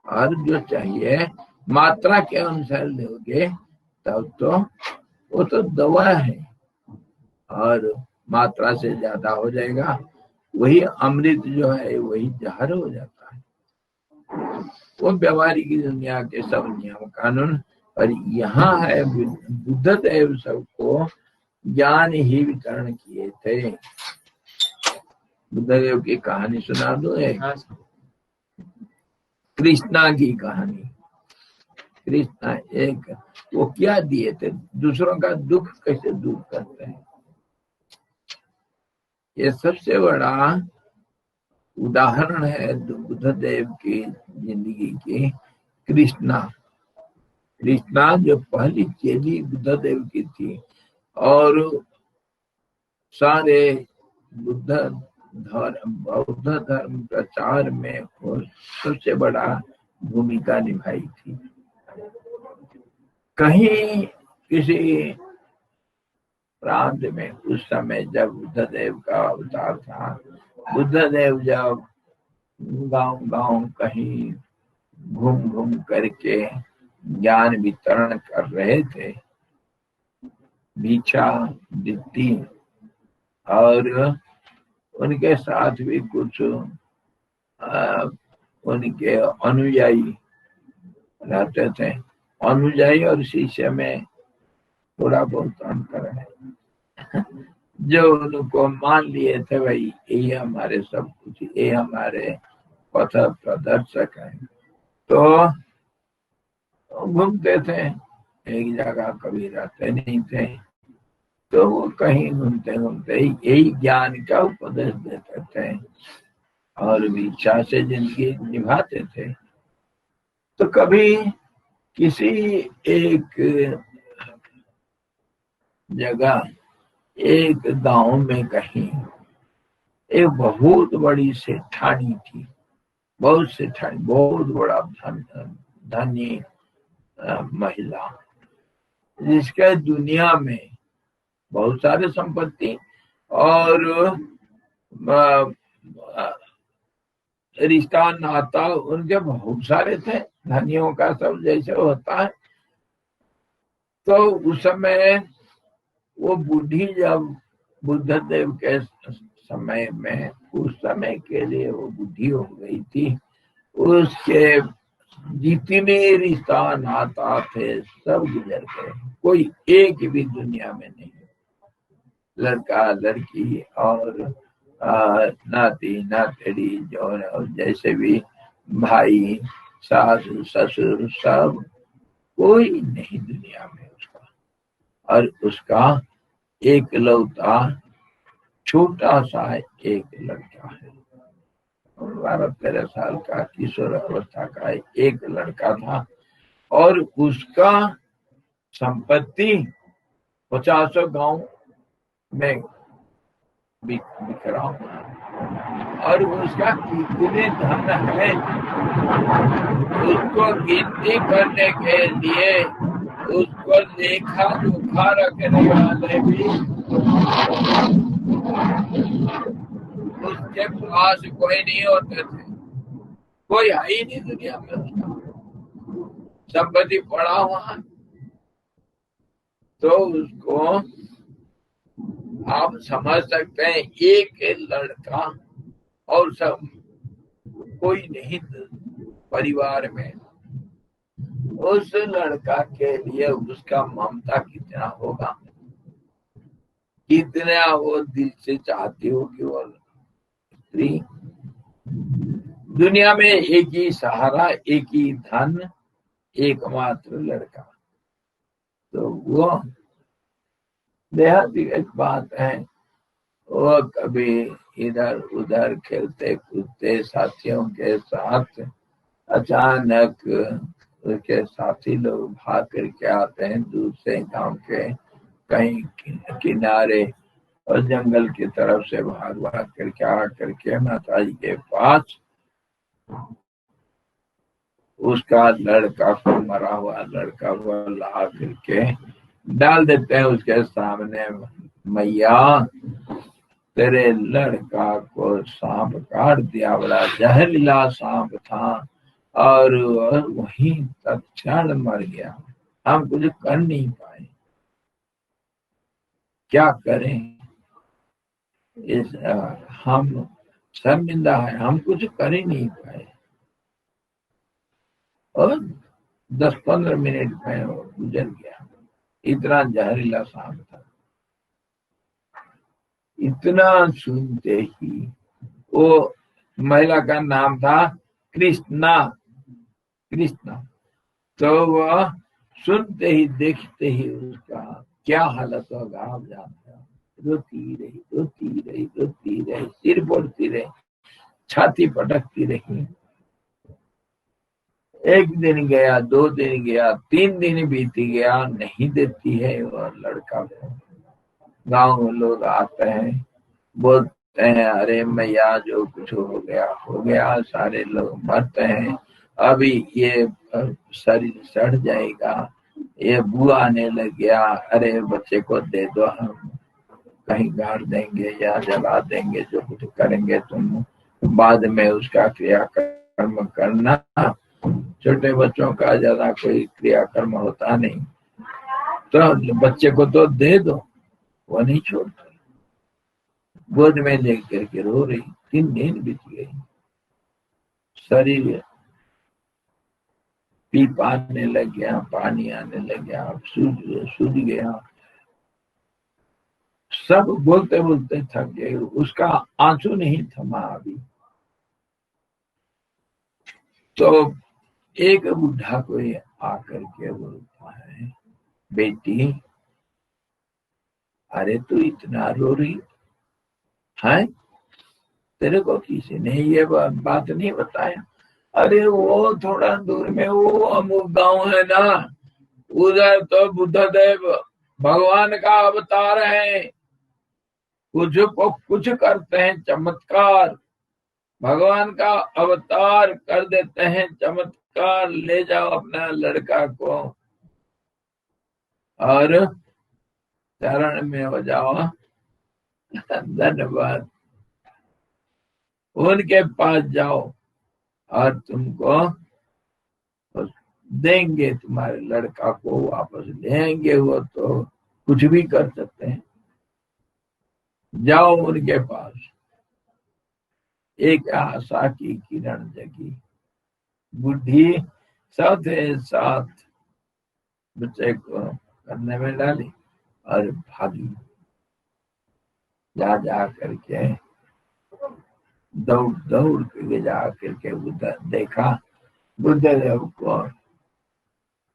और जो चाहिए मात्रा के अनुसार लोगे तब तो वो तो दवा है, और मात्रा से ज्यादा हो जाएगा वही अमृत जो है वही जहर हो जाता है। वो व्यवहारिक दुनिया के सब नियम कानून। और यहाँ है बुद्ध देव सबको ज्ञान ही वितरण किए थे। बुद्ध देव की कहानी सुना दो एक, कृष्णा की कहानी। कृष्णा एक वो क्या दिए थे, दूसरों का दुख कैसे दूर करते हैं, ये सबसे बड़ा उदाहरण है बुद्ध देव की जिंदगी की। कृष्णा जो पहली चेली बुद्ध देव की थी, और सारे बौद्ध धर्म प्रचार में वो सबसे बड़ा भूमिका निभाई थी। कहीं किसी प्रांत में उस समय जब बुद्ध देव का अवतार था, बुद्ध देव जब गांव कहीं घूम करके ज्ञान वितरण कर रहे थे, भिक्षा वृत्ति, और उनके साथ भी कुछ उनके अनुयायी रहते थे। अनुयायी और शिष्य में थोड़ा बहुत अंतर है। जो उनको मान लिए थे भाई यही हमारे सब कुछ, ये हमारे पथ प्रदर्शक है, तो घूमते थे, एक जगह कभी रहते नहीं थे। तो वो कहीं घूमते घूमते यही ज्ञान का उपदेश देते थे और इच्छा से जिंदगी निभाते थे। तो कभी किसी एक जगह, एक गांव में कहीं एक बहुत बड़ी सेठानी थी, बहुत बड़ा धनी महिला, जिसके दुनिया में बहुत सारे संपत्ति और रिश्ता नाता उनके बहुत सारे थे, धनियों का सब जैसे होता है। तो उस समय वो बूढ़ी जब बुद्ध देव के समय में, उस समय के लिए वो बूढ़ी हो गई थी, उसके जितने रिश्ता नाता थे सब गुजर गए, कोई एक भी दुनिया में नहीं, लड़का लड़की और नाती नातेड़ी जो जैसे भी भाई सास ससुर सब कोई नहीं दुनिया में उसका। और उसका एक लौता छोटा सा एक लड़का है, 12-13 साल का किशोर अवस्था का एक लड़का था, और उसका संपत्ति 50 गांव में बिखरा हुआ है, और उसका कितने धन है उसको गिनती करने के लिए उसको लेखा जोखा रखने वाले भी उसके पास कोई नहीं होते थे, कोई है ही नहीं दुनिया में, उसका संपत्ति पड़ा हुआ है। तो उसको आप समझ सकते हैं, एक लड़का और सब कोई नहीं परिवार में, उस लड़का के लिए उसका ममता कितना होगा, कितना वो दिल से चाहती होगी वो स्त्री। दुनिया में एक ही सहारा, एक ही धन, एकमात्र लड़का। तो वो बेहद एक बात है, वो कभी इधर उधर खेलते कूदते साथियों के साथ अचानक उसके साथी लोग भाग करके आते हैं दूसरे गांव के कहीं किनारे, और जंगल की तरफ से भाग भाग करके आ करके माता जी के पास उसका लड़का को, मरा हुआ लड़का को ला करके डाल देते हैं उसके सामने। मैया, तेरे लड़का को सांप काट दिया, बड़ा जहरीला सांप था, और वहीं तत्क्षण मर गया, हम कुछ कर नहीं पाए, क्या करें, इस हम शर्मिंदा है, हम कुछ कर ही नहीं पाए। और 10-15 मिनट में वो गुजर गया, इतना जहरीला सांप था। इतना सुनते ही, वो महिला का नाम था कृष्णा, तो वह सुनते ही देखते ही उसका क्या हालत होगा आप जानते हो, रोती रही, सिर फोड़ती रही, छाती पटकती रही। 1 दिन गया, 2 दिन गया, 3 दिन बीत गया, नहीं देती है वह लड़का को। गांव में लोग आते हैं, बोलते हैं, अरे मैया जो कुछ हो गया, सारे लोग मरते हैं, अभी ये शरीर सड़ जाएगा, ये बुआ आने लग गया, अरे बच्चे को दे दो, हम कहीं गाड़ देंगे या जला देंगे, जो कुछ करेंगे तुम बाद में उसका क्रियाकर्म करना, छोटे बच्चों का ज्यादा कोई क्रियाकर्म होता नहीं, तो बच्चे को तो दे दो। वो नहीं छोड़ता, गोद में लेकर के रो रही, 3 दिन बीत गई, शरीर पी पाने लग गया, पानी आने लग गया, सूझ गया, सब बोलते बोलते थक गए, उसका आंसू नहीं थमा अभी। तो एक बुढ़ा कोई आकर के बोलता है, बेटी, अरे तू इतना रो रही है, तेरे को किसी ने ये बात नहीं बताया? अरे वो थोड़ा दूर में वो अमुक गांव है ना, उधर तो बुद्धदेव भगवान का अवतार है, कुछ करते हैं चमत्कार, भगवान का अवतार कर देते हैं चमत्कार, ले जाओ अपना लड़का को और चरण में हो जाओ, धन्यवाद, उनके पास जाओ और तुमको देंगे, तुम्हारे लड़का को वापस लेंगे, वो तो कुछ भी कर सकते हैं, जाओ उनके पास। एक आशा की किरण जगी, बुद्धि साथ बच्चे को करने में डाली और भागी, जा करके दौड़ के जा करके देखा, बुद्धदेव को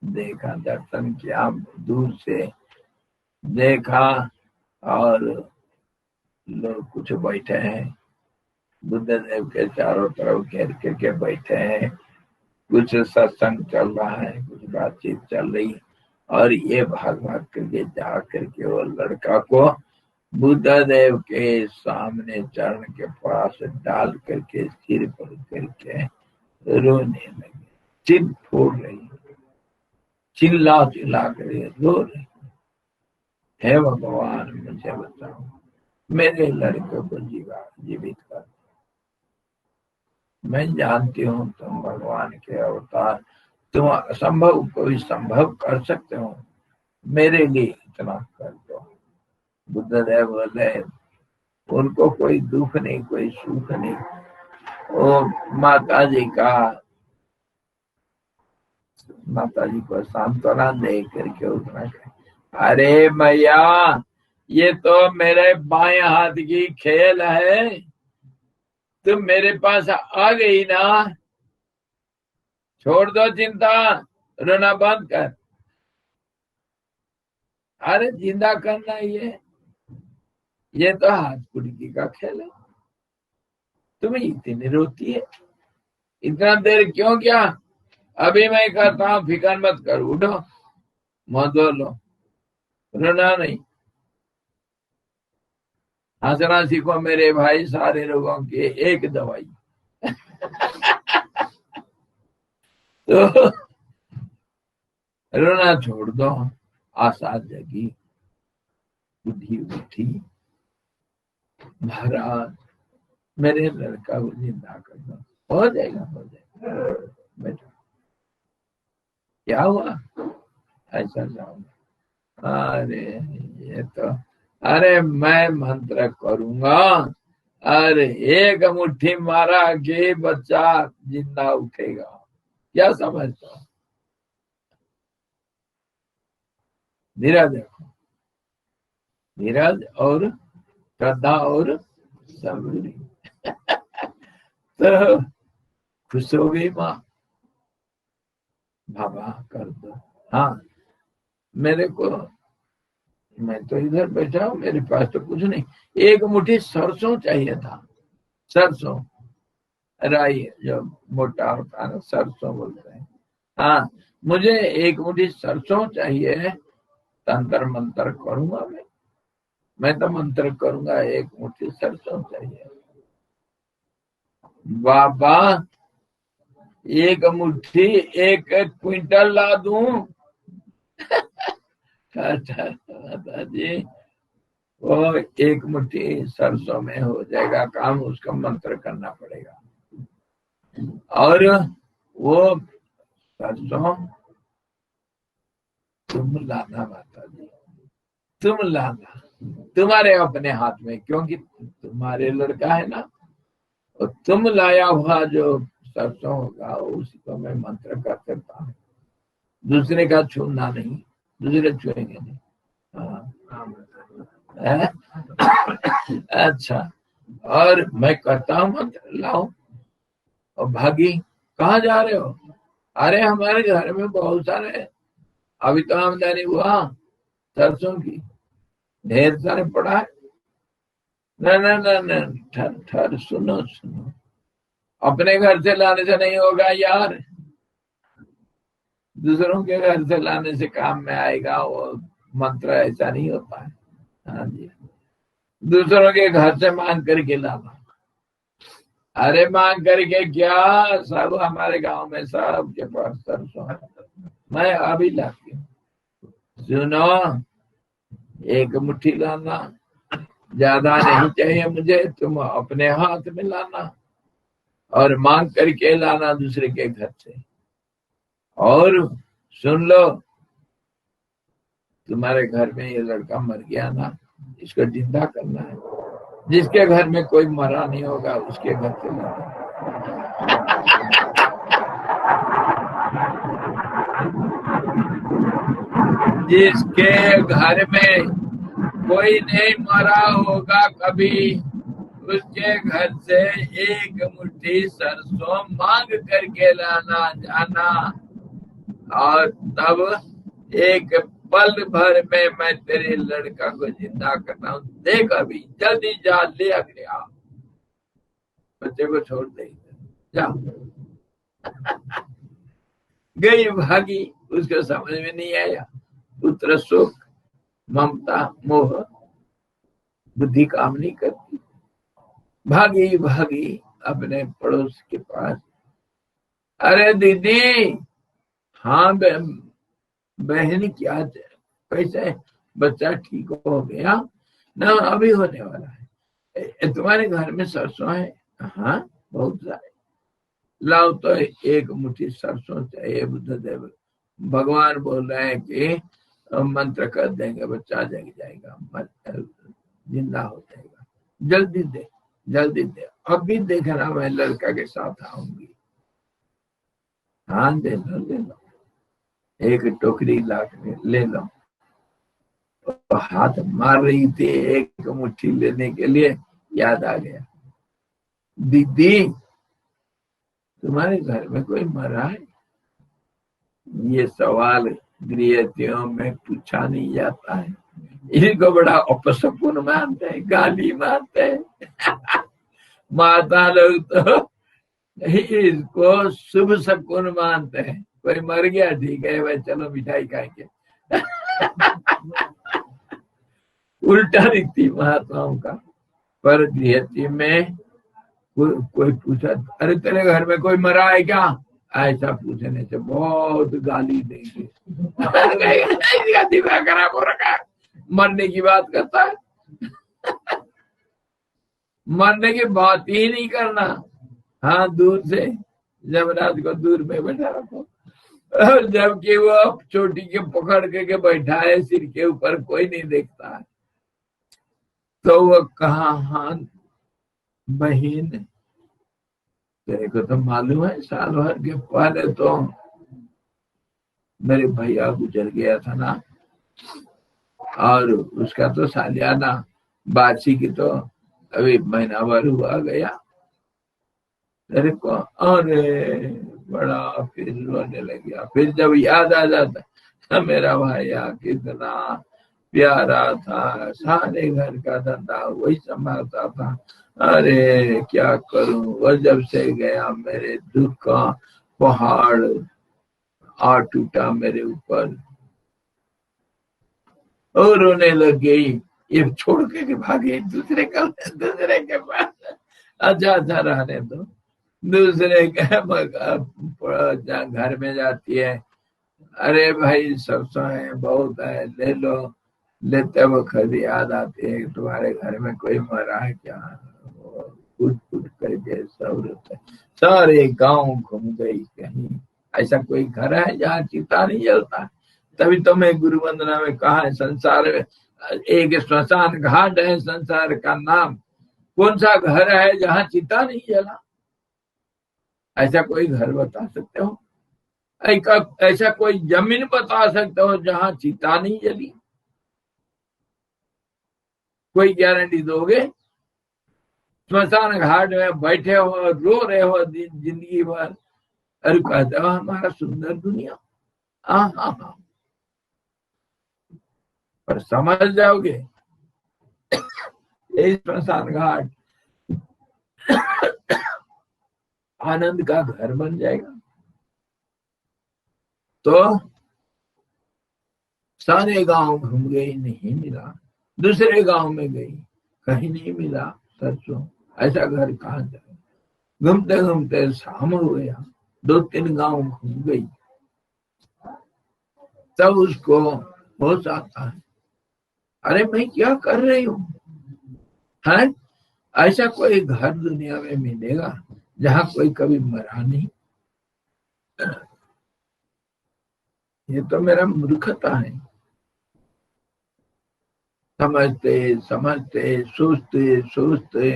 देखा, दर्शन किया, दूर से देखा और लोग कुछ बैठे हैं, बुद्ध देव के चारों तरफ घेर करके बैठे हैं, कुछ सत्संग चल रहा है, कुछ बातचीत चल रही, और ये भाग भाग करके जा करके वो लड़का को बुद्ध देव के सामने चरण के पास डाल करके सिर पर करके रोने लगे, चिल फोड़ रही, चिल्ला चिल्ला कर रो रही, हे भगवान मुझे बचाओ, मेरे लड़के को जीवित कर। मैं जानती हूँ तुम भगवान के अवतार, तुम असंभव को भी संभव कर सकते हो, मेरे लिए इतना कर दो। बुद्धदेव बोले उनको कोई दुख नहीं, कोई सुख नहीं। वो माता जी को सांत्वना दे करके उतना कहे, अरे मैया ये तो मेरे बाएं हाथ की खेल है, तुम मेरे पास आ गई ना, छोड़ दो चिंता, रोना बंद कर। अरे जिंदा करना ये तो हाथ कुड़की का खेल है, तुम्हें इतनी रोती है, इतना देर क्यों क्या? अभी मैं कहता हूँ, फिकर मत कर, उठो, मुंह धो लो, रोना नहीं, हंसना सीखो मेरे भाई, सारे रोगों की एक दवाई। तो रोना छोड़ दो, आशा जगी, बुद्धि उठी, महाराज मेरे लड़का को जिंदा कर दो, हो जाएगा बेटा। क्या हुआ? ऐसा जाऊंगा, अरे ये तो, अरे मैं मंत्र करूंगा, अरे एक मुट्ठी मारा के बच्चा जिंदा उठेगा, क्या समझता हो? धीरज देखो, धीरज और श्रद्धा और सबूरी। तो खुश हो गई माँ, बाबा कर दो। हाँ मेरे को, मैं तो इधर बैठा हूँ, मेरे पास तो कुछ नहीं, एक मुट्ठी सरसों चाहिए था, सरसों, राई जो मोटा होता है ना, सरसों बोलते हैं। हाँ मुझे एक मुट्ठी सरसों चाहिए, तंत्र मंत्र करूंगा मैं तो मंत्र करूंगा, एक मुट्ठी सरसों चाहिए। बाबा एक मुट्ठी 1 क्विंटल ला दूं? दादाजी वो एक मुट्ठी सरसों में हो जाएगा काम, उसका मंत्र करना पड़ेगा, और वो सरसों तुम लाना माता जी, तुम लाना, तुम्हारे अपने हाथ में, क्योंकि तुम्हारे लड़का है ना, और तुम लाया हुआ जो सरसों होगा उसी को मैं मंत्र कर सकता हूँ, दूसरे का छूना नहीं, दूसरे छुएंगे नहीं। अच्छा, और मैं करता हूँ मंत्र, लाओ। और भागी, कहाँ जा रहे हो? अरे हमारे घर में बहुत सारे, अभी तो आमदनी हुआ सरसों की, ढेर सारे पड़ा है। न ठहर, सुनो, अपने घर से लाने से नहीं होगा यार, दूसरों के घर से लाने से काम में आएगा वो मंत्र, ऐसा नहीं होता है। हाँ जी, दूसरों के घर से मांग करके लाना। अरे मांग करके क्या, सब हमारे गांव में सबके पास सरसों है, मैं अभी लाती हूँ। सुनो, एक मुट्ठी लाना, ज्यादा नहीं चाहिए मुझे, तुम अपने हाथ में लाना और मांग करके लाना दूसरे के घर से। और सुन लो, तुम्हारे घर में ये लड़का मर गया ना, इसको जिंदा करना है, जिसके घर में कोई मरा नहीं होगा उसके घर से लाना। जिसके घर में कोई नहीं मरा होगा कभी, उसके घर से एक मुट्ठी सरसों मांग करके लाना जाना, और तब एक पल भर में मैं तेरे लड़का को जिंदा करता हूँ, देख अभी जल्दी जा, ले अगले आ, बच्चे को छोड़ दे, जा। गई भागी, उसको समझ में नहीं आया। पुत्र सुख, ममता, मोह, बुद्धि काम नहीं करती। भागी भागी अपने पड़ोस के पास, अरे दीदी, हाँ बहन क्या कैसे, बच्चा ठीक हो गया ना, अभी होने वाला है। तुम्हारे घर में सरसों है? हाँ बहुत सारे, लाओ तो एक मुट्ठी सरसों चाहिए बुद्धदेव, भगवान बोल रहे हैं कि मंत्र कर देंगे, बच्चा जग जाएगा, जिंदा हो जाएगा, जल्दी दे, जल्दी दे, अभी देखना मैं लड़का के साथ आऊंगी। हाँ दे लो, ले लो, एक टोकरी ला ले लो। तो हाथ मार रही थी एक मुट्ठी लेने के लिए, याद आ गया, दीदी तुम्हारे घर में कोई मरा है? ये सवाल गृहथियों में पूछा नहीं जाता है, इनको बड़ा अपशकुन मानते हैं, गाली मानते हैं। माता लोग तो इसको शुभ शकुन मानते हैं, कोई मर गया ठीक है भाई, चलो मिठाई खाएंगे। उल्टा रीति महात्माओं का। पर गृहस्थी में कोई पूछा, अरे तेरे घर में कोई मरा है क्या, ऐसा पूछने से बहुत गाली देंगे। दिमाग खराब हो रखा है, मरने की बात करता है, मरने की बात ही नहीं करना। हाँ दूर से, जमराज को दूर में बैठा रखो, और जबकि वो चोटी के पकड़ के बैठा है सिर के ऊपर, कोई नहीं देखता है, तो वो कहा, हाँ बहन तेरे को तो मालूम है साल भर के पहले तो मेरे भैया गुजर गया था ना, और उसका तो सालियाना बासी की तो अभी महीना भर हुआ गया। तेरे को, अरे बड़ा फिर रोने लग गया। फिर जब याद आ जाता, मेरा भैया कितना प्यारा था, सारे घर का धंधा वही संभालता था, अरे क्या करूं, वो जब से गया मेरे दुख का पहाड़ आ टूटा मेरे ऊपर, और रोने लग गई। ये छोड़ के भागे दूसरे के पास, अच्छा अच्छा रहने दो, दूसरे के घर में जाती है, अरे भाई सरसों है बहुत है, ले लो, लेते वक्त याद आती है तुम्हारे घर में कोई मरा है क्या, कूद कूद करके सब रोते, सारे गांव घूम गई, कहीं ऐसा कोई घर है जहाँ चिता नहीं जलता। तभी तो मैं गुरु वंदना में कहा है, संसार में एक श्मशान घाट है संसार का नाम, कौन सा घर है जहाँ चिता नहीं जला? ऐसा कोई घर बता सकते हो? ऐसा कोई जमीन बता सकते हो जहाँ चिता नहीं जली? कोई गारंटी दोगे? श्मशान घाट में बैठे हो, रो रहे हो जिंदगी भर, अरे कहते हो हमारा सुंदर दुनिया, हाँ हाँ हाँ, पर समझ जाओगे ये श्मशान घाट आनंद का घर बन जाएगा। तो सारे गांव घूम गई, नहीं मिला, दूसरे गांव में गई, कहीं नहीं मिला सरसों, ऐसा घर कहाँ जाए? घूमते घूमते शाम हो गया, 2-3 गांव घूम गई, तब उसको होश आता है, अरे मैं क्या कर रही हूँ, है ऐसा कोई घर दुनिया में मिलेगा जहाँ कोई कभी मरा नहीं? ये तो मेरा मूर्खता है। समझते समझते सोचते सोचते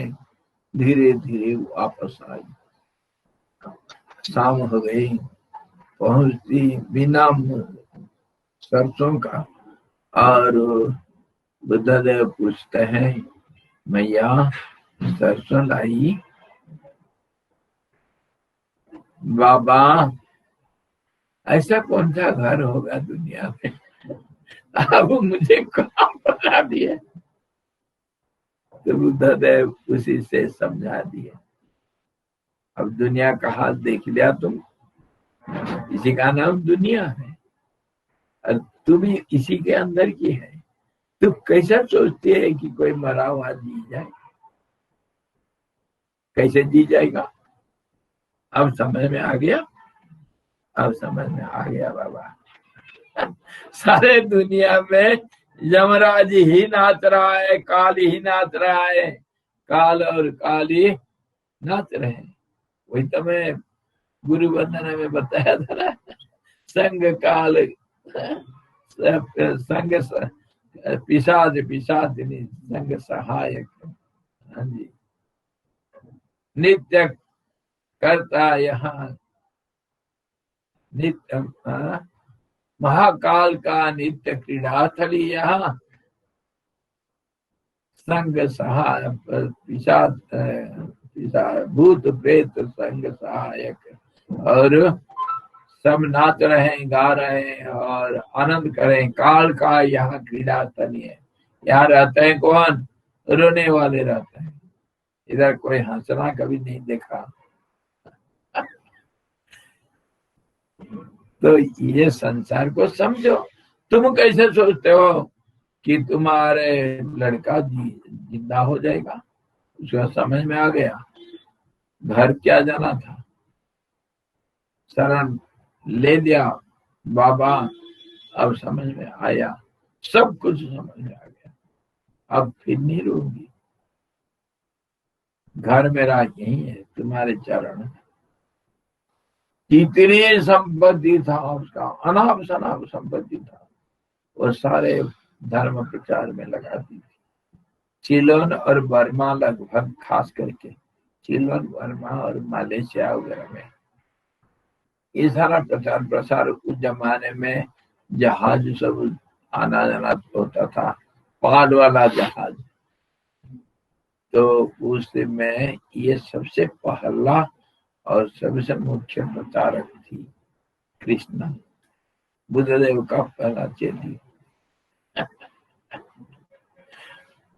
धीरे धीरे वापस आई, शाम हो गई, पहुंचती बिना सरसों का, और बुद्धदेव पूछते हैं, मैया सरसों लाई? बाबा ऐसा कौन सा घर होगा दुनिया में अब मुझे कहाँ बता दिए। तो बुद्धदेव उसी से समझा दिए। अब दुनिया का हाल देख लिया तुम, इसी का नाम दुनिया है और तू भी इसी के अंदर की है। तू कैसे सोचती है कि कोई मरा हुआ जी जाए? कैसे जी जाएगा? अब समझ में आ गया? अब समझ में आ गया बाबा। सारे दुनिया में यमराज ही नाच रहा है, काल ही नाच रहा है, काल और काली नाच रहे हैं। वही तो मैं गुरु वंदना में बताया था ना, संग काल संग पिशाच पिशाचिनी संग सहायक। हाँ जी, नित्य करता यहाँ नित्य महाकाल का नित्य क्रीड़ा स्थली यहाँ संग सहाय पिशाच भूत प्रेत संग सहायक। और सब नाच रहे हैं, गा रहे हैं और आनंद करें। काल का यहाँ क्रीड़ा स्थली है। यहाँ रहते हैं कौन? रोने वाले रहते हैं। इधर कोई हंसना कभी नहीं देखा। तो ये संसार को समझो। तुम कैसे सोचते हो कि तुम्हारे लड़का जिंदा हो जाएगा? उसका समझ में आ गया। घर क्या जाना था, शरण ले लिया बाबा। अब समझ में आया, सब कुछ समझ में आ गया। अब फिर नहीं रोगी। घर मेरा यही है, तुम्हारे चरण। जितनी संपत्ति था उसका, अनाप शनाप संपत्ति था, वो सारे धर्म प्रचार में लगा दी थी। चिलोन और बर्मा लगभग, खास करके चिलोन, बर्मा और मलेशिया वगैरह में ये सारा प्रचार प्रसार उस जमाने में जहाज सब आना जाना होता था, पहाड़ वाला जहाज। तो उसमें ये सबसे पहला और सबसे मुख्य प्रचारक थी कृष्णा, बुद्धदेव का पहला चेली।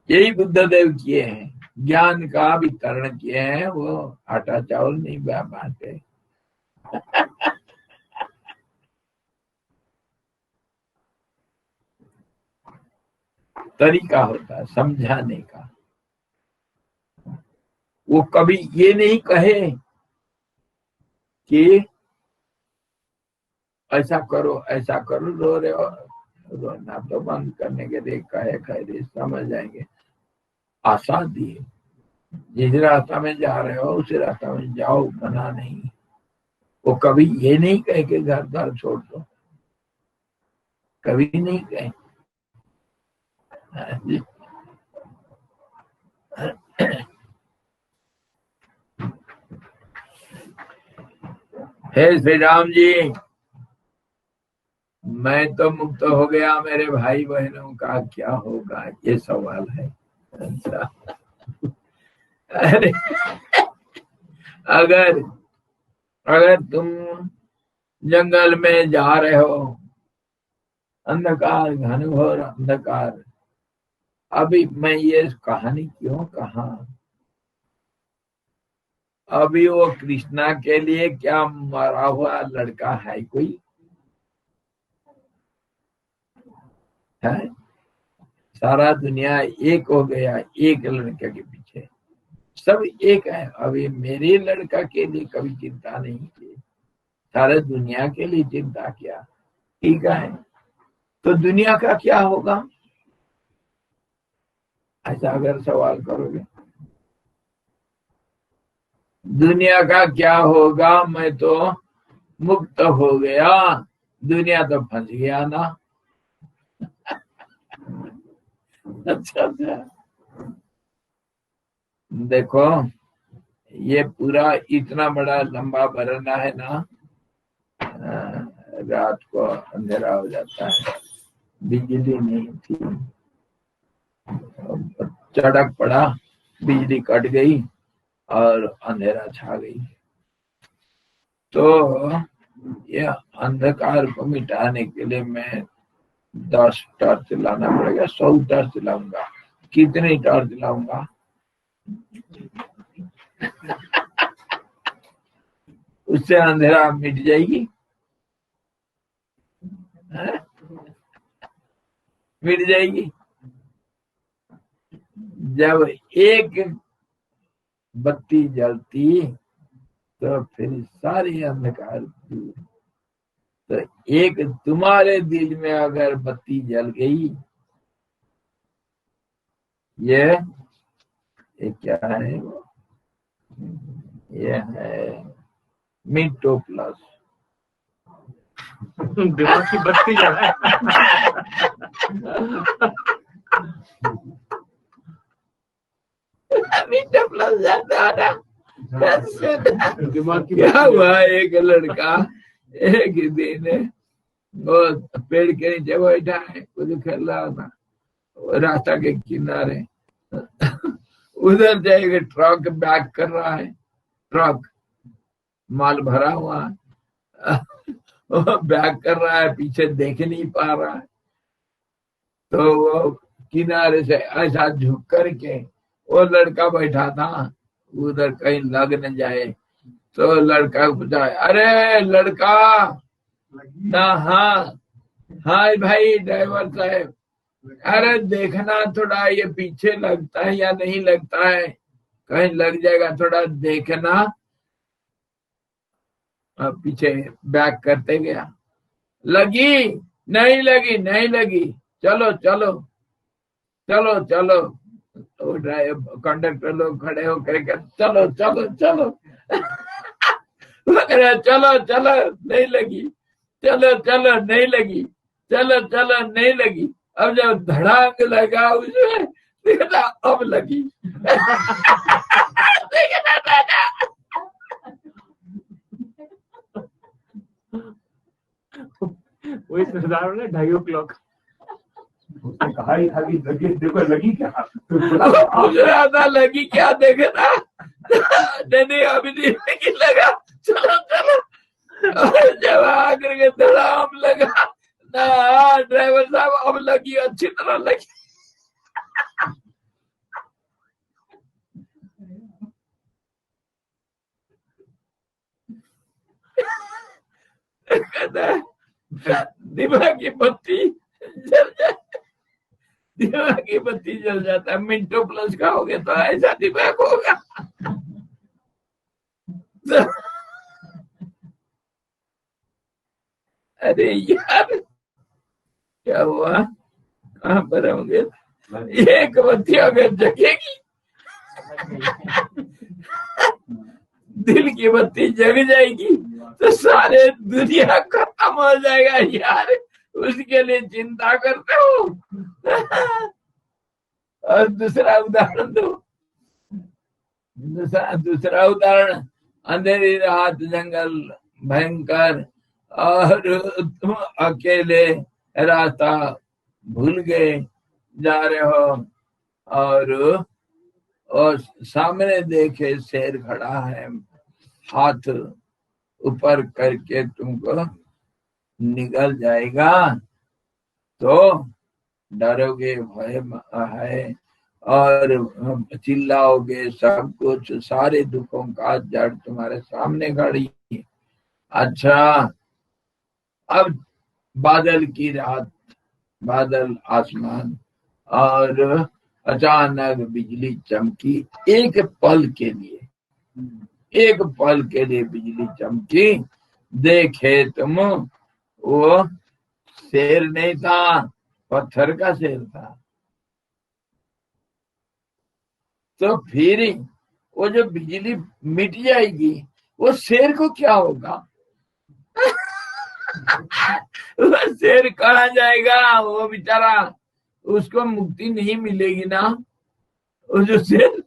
यही बुद्धदेव किए हैं, ज्ञान का वितरण किए हैं। वो आटा चावल नहीं बांटे। तरीका होता है समझाने का। वो कभी ये नहीं कहे कि ऐसा करो ऐसा करो, रो रहे हो, रोना तो बंद करने के लिए कहे, खैर समझ जाएंगे। आशा दिए, जिस रास्ता में जा रहे हो उसी रास्ता में जाओ, मना नहीं। वो कभी ये नहीं कहे कि घर द्वार छोड़ दो, कभी नहीं कहे। हे श्री राम जी, मैं तो मुक्त हो गया, मेरे भाई बहनों का क्या होगा, ये सवाल है। अच्छा, अरे अगर अगर तुम जंगल में जा रहे हो, अंधकार, घनघोर अंधकार। अभी मैं ये कहानी क्यों कहा? अभी वो कृष्णा के लिए क्या मरा हुआ लड़का है कोई? है? सारा दुनिया एक हो गया एक लड़के के पीछे, सब एक है। अभी मेरे लड़का के लिए कभी चिंता नहीं की, सारे दुनिया के लिए चिंता किया। ठीक है, तो दुनिया का क्या होगा? ऐसा अगर सवाल करोगे, दुनिया का क्या होगा, मैं तो मुक्त हो गया, दुनिया तो फंस गया ना। अच्छा अच्छा, देखो ये पूरा इतना बड़ा लंबा बरना है ना, रात को अंधेरा हो जाता है, बिजली नहीं थी, चढ़क पड़ा, बिजली कट गई और अंधेरा छा गई। तो यह अंधकार को मिटाने के लिए मैं 10 टॉर्च लाना पड़ेगा, 100 टॉर्च लाऊंगा। कितनी टॉर्च लाऊंगा? उससे अंधेरा मिट जाएगी? मिट जाएगी? जब एक बत्ती जलती तो फिर सारी अंधकार दूर। तो एक तुम्हारे दिल में अगर बत्ती जल गई, ये क्या है वो? ये है मिंटो प्लस। दिमाग की बत्ती जलाए। मिंटो प्लस जाता है। दिमाग की क्या हुआ, एक लड़का एक दिन वो पेड़ के नीचे बैठा है, कुछ खेल रहा था रास्ता के किनारे। उधर से एक ट्रक बैक कर रहा है, ट्रक माल भरा हुआ बैक कर रहा है, पीछे देख नहीं पा रहा है। तो वो किनारे से ऐसा झुक करके, वो लड़का बैठा था उधर कहीं लग न जाए, तो लड़का पूछा, अरे लड़का ना? हाँ हाँ भाई ड्राइवर साहब, अरे देखना थोड़ा ये पीछे लगता है या नहीं लगता है, कहीं लग जाएगा, थोड़ा देखना। पीछे बैक करते गया, लगी नहीं लगी, नहीं लगी, चलो चलो चलो चलो। तो ड्राइवर कंडक्टर लोग खड़े होकर के, चलो चलो चलो। चलो चलो नहीं लगी, चलो चलो नहीं लगी, चलो चलो नहीं लगी। अब जब धड़ाक लगा उसमें, देखना अब लगी। देखना दादा, वही सरदार ने 2:30 उसने कहा ही था कि लगी, देखो लगी क्या? पूछ रहा था लगी क्या, देखना। नहीं अभी नहीं लगी, लगा, चलो चलो। जब आकर के धड़ाम लगा ना, ड्राइवर साहब अब लगी, अच्छी तरह लगी। दिमाग की बत्ती जल जाए, दिमाग की बत्ती जल जाता है। मिंटो प्लस खाओगे तो ऐसा दिमाग होगा। अरे यार क्या हुआ, कहाँ पर होंगे? एक बत्ती अगर जगेगी, दिल की बत्ती जग जाएगी तो सारे दुनिया खत्म हो जाएगा यार, उसके लिए चिंता करते हो। और दूसरा उदाहरण दो, दूसरा उदाहरण, अंधेरी रात, जंगल भयंकर, और तुम अकेले रास्ता भूल गए, जा रहे हो, और सामने देखे शेर खड़ा है, हाथ ऊपर करके तुमको निकल जाएगा, तो डरोगे, भय है, और चिल्लाओगे, सब कुछ, सारे दुखों का जड़ तुम्हारे सामने खड़ी है। अच्छा, अब बादल की रात, बादल आसमान, और अचानक बिजली चमकी, एक पल के लिए, एक पल के लिए बिजली चमकी, देखे तुम वो शेर नहीं था, पत्थर का शेर था। तो फिर वो जो बिजली मिट जाएगी, वो शेर को क्या होगा? वो शेर कहाँ जाएगा? वो बेचारा, उसको मुक्ति नहीं मिलेगी ना। वो जो शेर,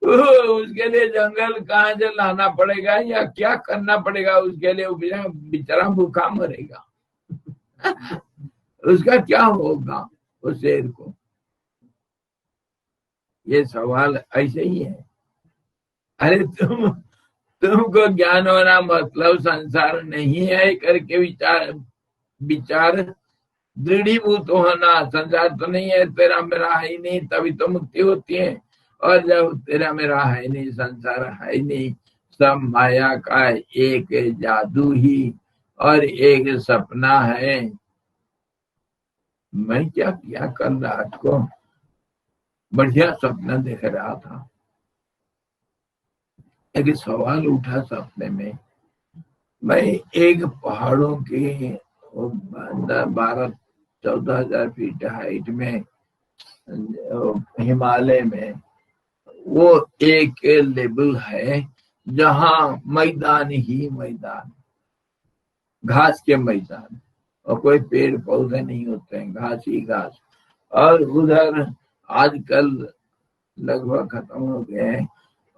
उसके लिए जंगल कहाँ से लाना पड़ेगा या क्या करना पड़ेगा उसके लिए, वो बेचारा भूखा मरेगा। उसका क्या होगा उस शेर को? ये सवाल ऐसे ही है। अरे तुमको ज्ञान होना मतलब संसार नहीं है करके विचार दृढ़ीभूत होना, संसार तो नहीं है, तेरा मेरा है ही नहीं, तभी तो मुक्ति होती है। और जब तेरा मेरा है नहीं, संसार है नहीं, सब माया का एक जादू ही और एक सपना है। मैं क्या किया, कल रात को बढ़िया सपना देख रहा था। एक सवाल उठा सपने में, मैं एक पहाड़ों के 12-14 हजार फीट हाइट में हिमालय में वो एक लेवल है जहां मैदान ही मैदान, घास के मैदान, और कोई पेड़ पौधे नहीं होते हैं, घास ही घास। और उधर आजकल लगभग खत्म हो गए हैं,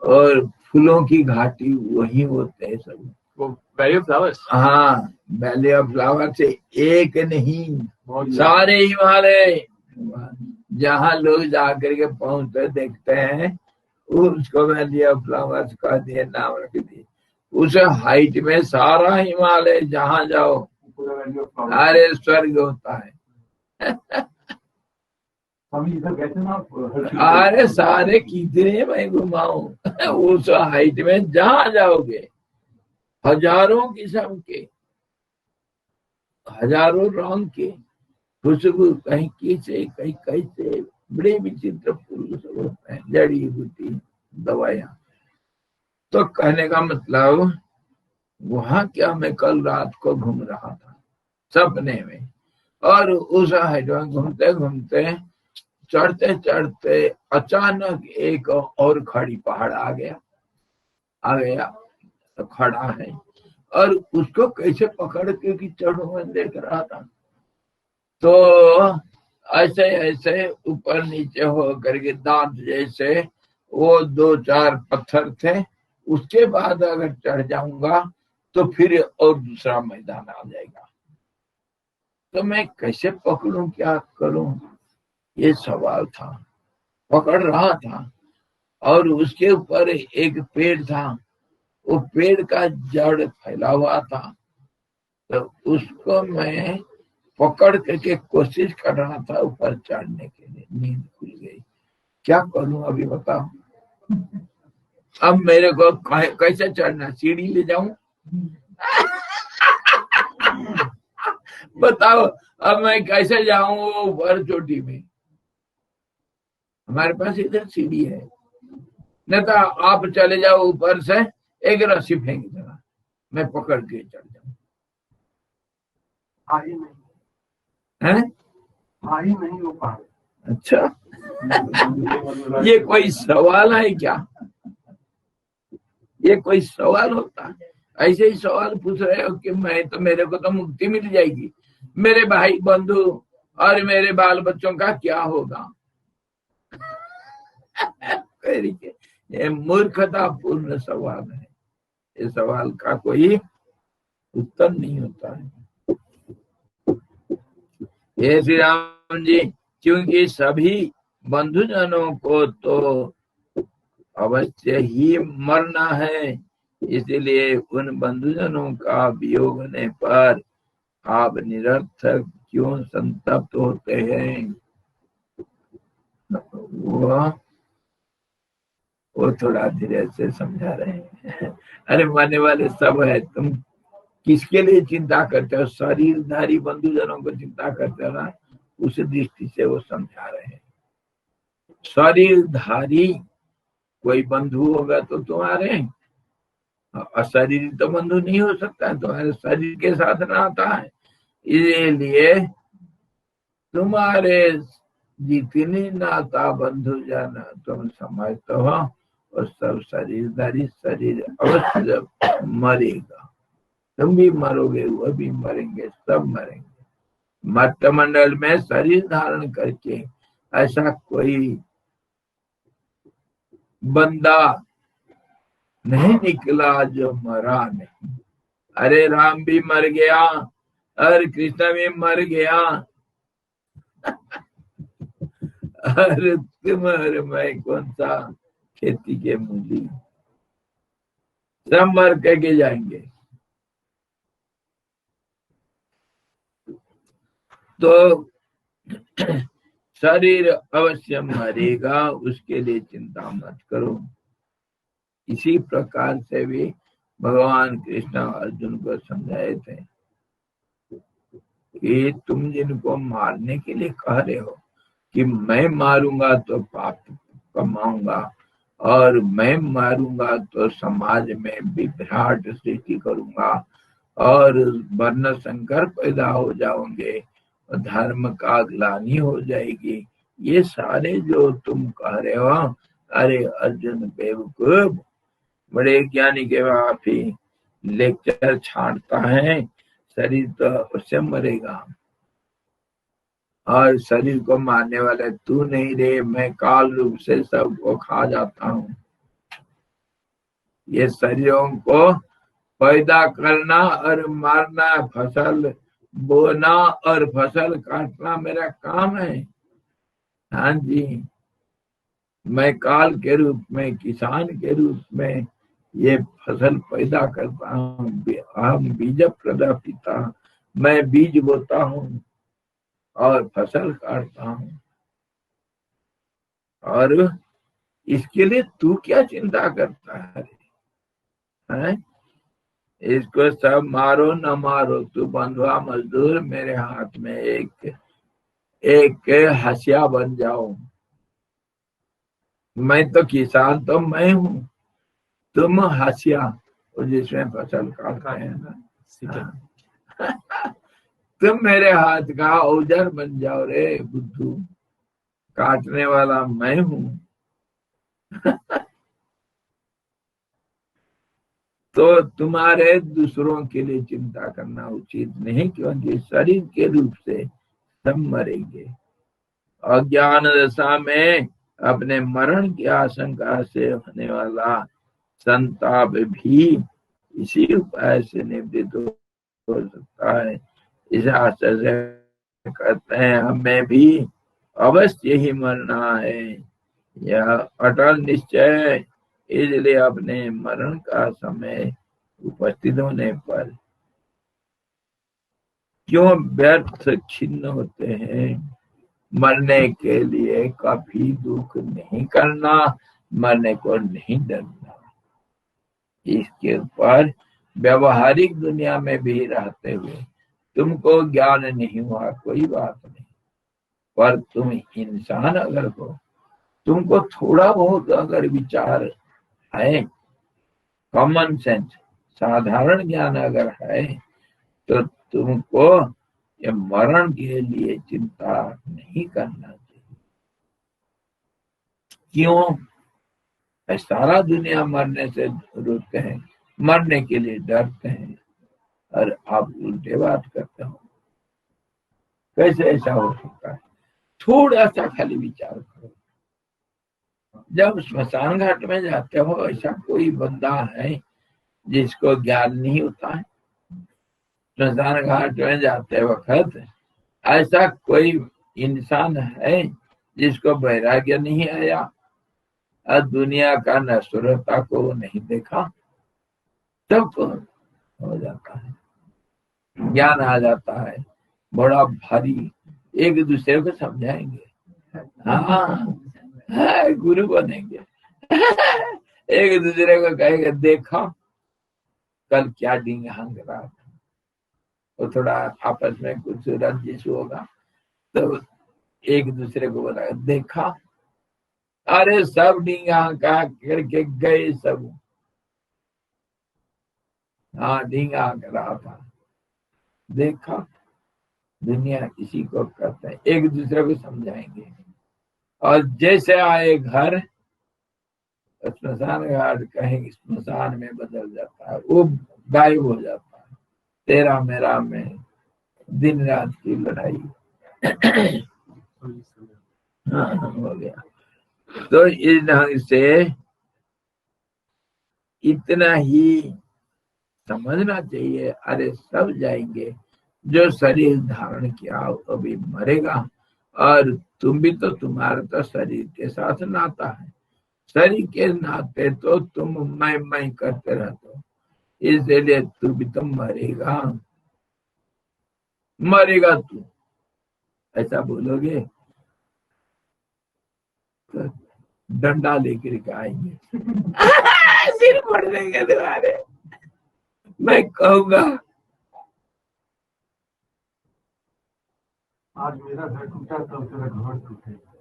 और फूलों की घाटी वही होते हैं सब। वो वैली ऑफ फ्लावर्स। हाँ, वैली ऑफ फ्लावर से एक नहीं, बहुत सारे हिमालय, जहाँ लोग जाकर के पहुंचते देखते हैं, उसको वैली ऑफ फ्लावर्स कह दिए, नाम रख दिए। उस हाइट में सारा हिमालय, जहाँ जाओ पूरा वैली ऑफ फ्लावर्स। अरे स्वर्ग होता है। हम इधर गए थे ना, अरे सारे कितने मैं घुमाऊं उस हाइट में, जहाँ जाओगे हजारों किस्म के, हजारों रंग के खुशबू, कहीं कैसे कहीं कैसे, बड़े विचित्र फूल सब होते हैं, जड़ी बूटी, दवाइयां। तो कहने का मतलब, वहां क्या, मैं कल रात को घूम रहा था सपने में, और उस हाइट में घूमते घूमते चढ़ते चढ़ते अचानक एक और खड़ी पहाड़ आ गया तो खड़ा है, और उसको कैसे पकड़ के चढ़ो मैं देख रहा था। तो ऐसे ऐसे ऊपर नीचे हो करके दांत जैसे वो 2-4 पत्थर थे, उसके बाद अगर चढ़ जाऊंगा तो फिर और दूसरा मैदान आ जाएगा। तो मैं कैसे पकड़ूं, क्या करूं, ये सवाल था। पकड़ रहा था, और उसके ऊपर एक पेड़ था, वो पेड़ का जड़ फैला हुआ था, तो उसको मैं पकड़ करके कोशिश कर रहा था ऊपर चढ़ने के लिए। नींद खुल गई, क्या करूं अभी बताओ। अब मेरे को कैसे चढ़ना, सीढ़ी ले जाऊं बताओ, अब मैं कैसे जाऊं ऊपर चोटी में। हमारे पास इधर सीढ़ी है, नहीं तो आप चले जाओ ऊपर से, एक रस्सी फेंक देना, मैं पकड़ के चढ़ जाऊं। हाँ ही नहीं, है हाँ ही नहीं हो पा रहे। अच्छा ये कोई सवाल है क्या, ये कोई सवाल होता है। ऐसे ही सवाल पूछ रहे हो कि मैं तो, मेरे को तो मुक्ति मिल जाएगी, मेरे भाई बंधु और मेरे बाल बच्चों का क्या होगा। ये मूर्खता पूर्ण सवाल है, इस सवाल का कोई उत्तर नहीं होता है। हे श्री राम जी, क्योंकि सभी बंधुजनों को तो अवश्य ही मरना है, इसलिए उन बंधुजनों का वियोग होने पर आप निरर्थक क्यों संतप्त होते हैं। वो थोड़ा धीरे से समझा रहे हैं। अरे मानने वाले सब है, तुम किसके लिए चिंता करते हो, शरीरधारी बंधुजनों को चिंता करते हो ना, उस दृष्टि से वो समझा रहे हैं। शरीरधारी कोई बंधु होगा तो तुम्हारे, अशरीरी तो बंधु नहीं हो सकता है, तुम्हारे शरीर के साथ रहता है, इसलिए तुम्हारे जितनी नाता बंधु जन तुम समझते हो, और सब शरीरधारी, शरीर अवश्य मरेगा, तुम भी मरोगे, वो भी मरेंगे, सब मरेंगे। मर्त मंडल में शरीर धारण करके ऐसा कोई बंदा नहीं निकला जो मरा नहीं। अरे राम भी मर गया, अरे कृष्ण भी मर गया, अरे तुम और मैं कौन सा खेती के मूली, सब मर के जाएंगे। तो शरीर अवश्य मरेगा, उसके लिए चिंता मत करो। इसी प्रकार से भी भगवान कृष्ण अर्जुन को समझाए थे कि तुम जिनको मारने के लिए कह रहे हो कि मैं मारूंगा तो पाप कमाऊंगा और मैं मारूंगा तो समाज में विभ्राट सृष्टि करूंगा और वर्ण संकर पैदा हो जाओगे और धर्म का ग्लानि हो जाएगी, ये सारे जो तुम कह रहे हो, अरे अर्जुन बेवकूफ, बड़े ज्ञानी के बाप ही लेक्चर छांटता है, शरीर तो उससे मरेगा और शरीर को मारने वाले तू नहीं रे, मैं काल रूप से सबको खा जाता हूँ। ये शरीरों को पैदा करना और मारना, फसल बोना और फसल काटना मेरा काम है। हाँ जी, मैं काल के रूप में, किसान के रूप में ये फसल पैदा करता हूँ। हम बीज प्रदा पिता, मैं बीज बोता हूँ और फसल काटता हूँ, और इसके लिए तू क्या चिंता करता है? इसको सब मारो न मारो, तू बंधुआ मजदूर, मेरे हाथ में एक हसिया बन जाओ। मैं तो किसान तो मैं हूँ, तुम हसिया जिसमें फसल काटते हैं ना, तुम मेरे हाथ का औजार बन जाओ रे बुद्धू, काटने वाला मैं हूँ। तो तुम्हारे दूसरों के लिए चिंता करना उचित नहीं, क्योंकि शरीर के रूप से सब मरेंगे। अज्ञान दशा में अपने मरण की आशंका से होने वाला संताप भी इसी उपाय से निवृत्त हो सकता है। इस आशय से कहते हैं हमें भी अवश्य ही मरना है, यह अटल निश्चय, इसलिए अपने मरण का समय उपस्थित होने पर क्यों व्यर्थ खिन्न होते हैं। मरने के लिए कभी दुख नहीं करना, मरने को नहीं डरना। इसके ऊपर व्यवहारिक दुनिया में भी रहते हुए तुमको ज्ञान नहीं हुआ कोई बात नहीं, पर तुम इंसान अगर हो, तुमको थोड़ा बहुत अगर विचार है, कॉमन सेंस, साधारण ज्ञान अगर है, तो तुमको ये मरण के लिए चिंता नहीं करना चाहिए। क्यों? सारा दुनिया मरने से रोकते हैं, मरने के लिए डरते हैं, और आप उल्टे बात करते हो। कैसे ऐसा हो सकता है? थोड़ा सा खाली विचार करो। जब स्मशान घाट में जाते हो, ऐसा कोई बंदा है जिसको ज्ञान नहीं होता है? स्मशान घाट में जाते वक्त ऐसा कोई इंसान है जिसको वैराग्य नहीं आया और दुनिया का नश्वरता को नहीं देखा? तब हो जाता है, ज्ञान आ जाता है, बड़ा भारी, एक दूसरे को समझाएंगे, हाँ गुरु बनेंगे। एक दूसरे को कहेंगे देखा कल क्या डींग हंग रहा था, वो थोड़ा आपस में कुछ रंजिश होगा तो एक दूसरे को बोला देखा, अरे सब डींगा का करके गए सब, हाँ डींगा रहा था, देखा। दुनिया इसी को कहते हैं, एक दूसरे को समझाएंगे। और जैसे आए घर, स्मशान घाट कहेंगे स्मशान में बदल जाता है, वो गायब हो जाता है, तेरा मेरा में दिन रात की लड़ाई। हाँ हो गया। तो इस ढंग से इतना ही समझना चाहिए, अरे सब जाएंगे, जो शरीर धारण किया अभी मरेगा, और तुम भी तो, तुम्हारा तो शरीर के साथ नाता है, शरीर के नाते तो तुम मैं करते रहते हो, इसलिए तू भी तो मरेगा तू। ऐसा बोलोगे तो डंडा लेकर के आएंगे सिर पड़ देंगे तुम्हारे। मैं कहूंगा आज मेरा घर टूटा तो तेरा घर टूटेगा।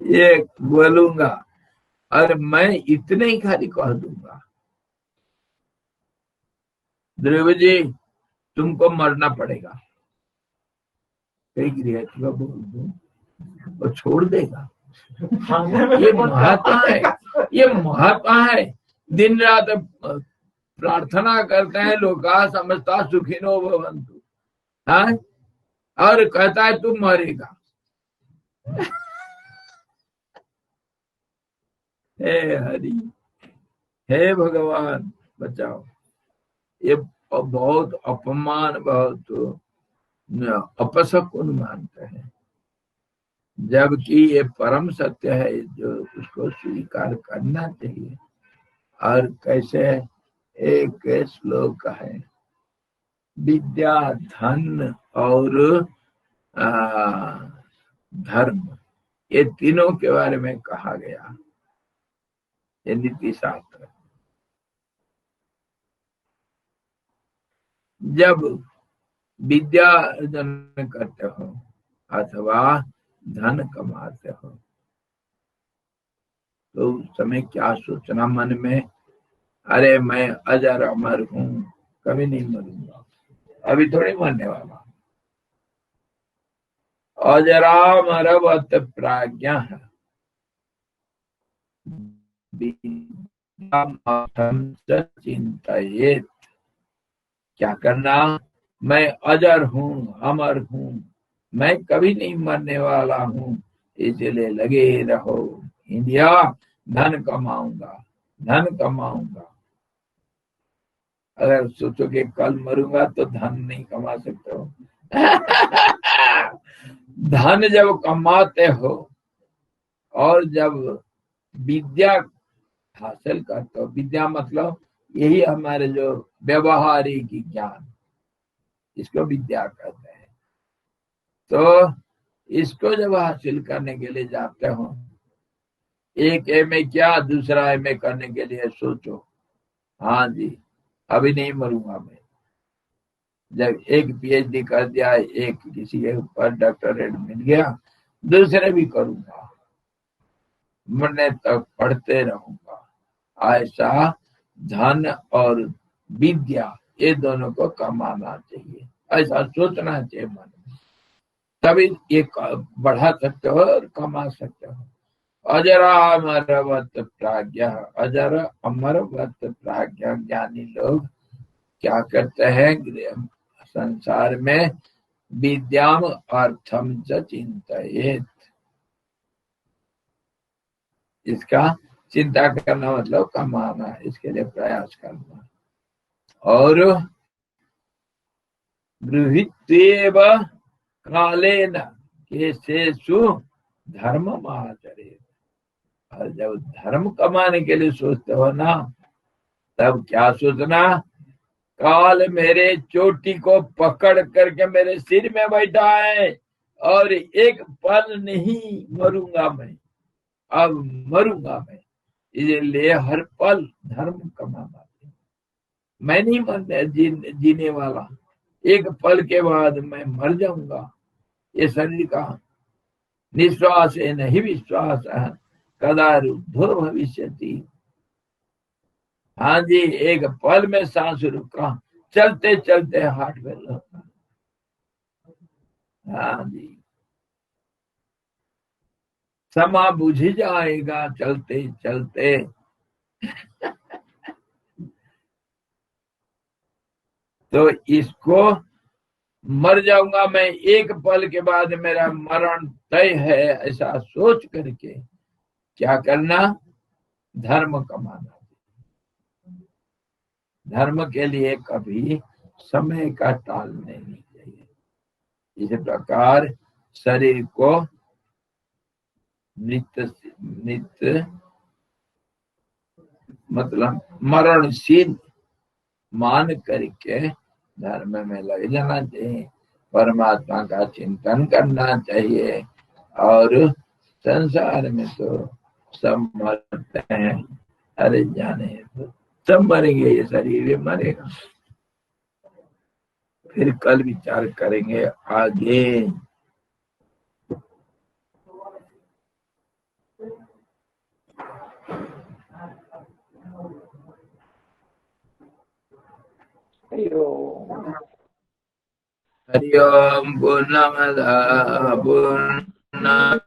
ये बोलूंगा और मैं इतने ही खाली कह दूंगा, ध्रुव जी तुमको मरना पड़ेगा। कई गृहस्थी को बोल दूं और छोड़ देगा। ये महत्व है, ये महत्व है। दिन रात प्रार्थना करते हैं, लोका समझता सुखिनो भवन्तु, हाँ, और कहता है तुम मरेगा। हे हरि, हे भगवान बचाओ। ये बहुत अपमान, बहुत अपशकुन मानते हैं, जबकि ये परम सत्य है जो उसको स्वीकार करना चाहिए। और कैसे, एक श्लोक है, विद्या धन और धर्म, ये तीनों के बारे में कहा गया, ये नीति शास्त्र। जब विद्या अर्जन करते हो अथवा धन कमाते हो तो उस समय क्या सोचना मन में, अरे मैं अजर अमर हूं, कभी नहीं मरूंगा, अभी थोड़ी मरने वाला। अजरामरवत प्राज्ञा चिंतयेत। क्या करना, मैं अजर हूँ, अमर हूँ, मैं कभी नहीं मरने वाला हूँ, इसलिए लगे रहो। इंडिया, धन कमाऊंगा, धन कमाऊंगा। अगर सोचोगे कल मरूंगा तो धन नहीं कमा सकते हो। धन जब कमाते हो और जब विद्या हासिल करते हो, विद्या मतलब यही हमारे जो व्यवहारिक ज्ञान, इसको विद्या कहते हैं। तो इसको जब हासिल करने के लिए जाते हो, एक एमए क्या दूसरा एमए करने के लिए सोचो, हाँ जी अभी नहीं मरूंगा मैं। जब एक पीएचडी कर दिया, एक किसी के ऊपर डॉक्टरेट मिल गया, दूसरे भी करूंगा, मरने तक पढ़ते रहूंगा। ऐसा धन और विद्या ये दोनों को कमाना चाहिए, ऐसा सोचना चाहिए मन में, तभी ये बढ़ा सकते हो और कमा सकते हो। अजरा अमरवत प्राज्ञा, अजर अमरवत प्राज्ञा, ज्ञानी लोग क्या करते हैं संसार में, विद्याम अर्थम च चिंतयेत। इसका चिंता करना मतलब कमाना, इसके लिए प्रयास करना। और गृहीत्वेव कालेन केशेषु धर्म आचरेत। और जब धर्म कमाने के लिए सोचते हो ना, तब क्या सोचना, काल मेरे चोटी को पकड़ करके मेरे सिर में बैठा है और एक पल नहीं मरूंगा मैं, अब मरूंगा मैं, इसलिए हर पल धर्म कमाना। मैं नहीं मरने जीने वाला, एक पल के बाद मैं मर जाऊंगा। ये शरीर का निश्वास है नहीं विश्वास है, कदा रुद्धो भविष्यति। हाँ जी, एक पल में सांस रुका, चलते चलते हार्ट फेल होता। हाँ जी, समा बुझ जाएगा चलते चलते। तो इसको मर जाऊंगा मैं, एक पल के बाद मेरा मरण तय है, ऐसा सोच करके क्या करना, धर्म कमाना। धर्म के लिए कभी समय का टालने नहीं चाहिए। इस प्रकार शरीर को नित्य मतलब मरणशील मान करके धर्म में लग जाना चाहिए। परमात्मा का चिंतन करना चाहिए। और संसार में तो सब मरते हैं, अरे जाने तो सब मरेंगे, ये शरीर भी मरेगा, फिर कल विचार करेंगे आगे। हरि ओम पूर्णमदः पूर्णमिदं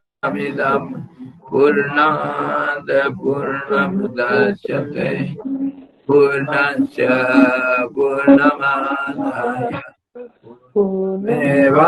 पूर्णात् पूर्णमुदच्यते पूर्णस्य पूर्णमादाय पूर्णमेवावशिष्यते।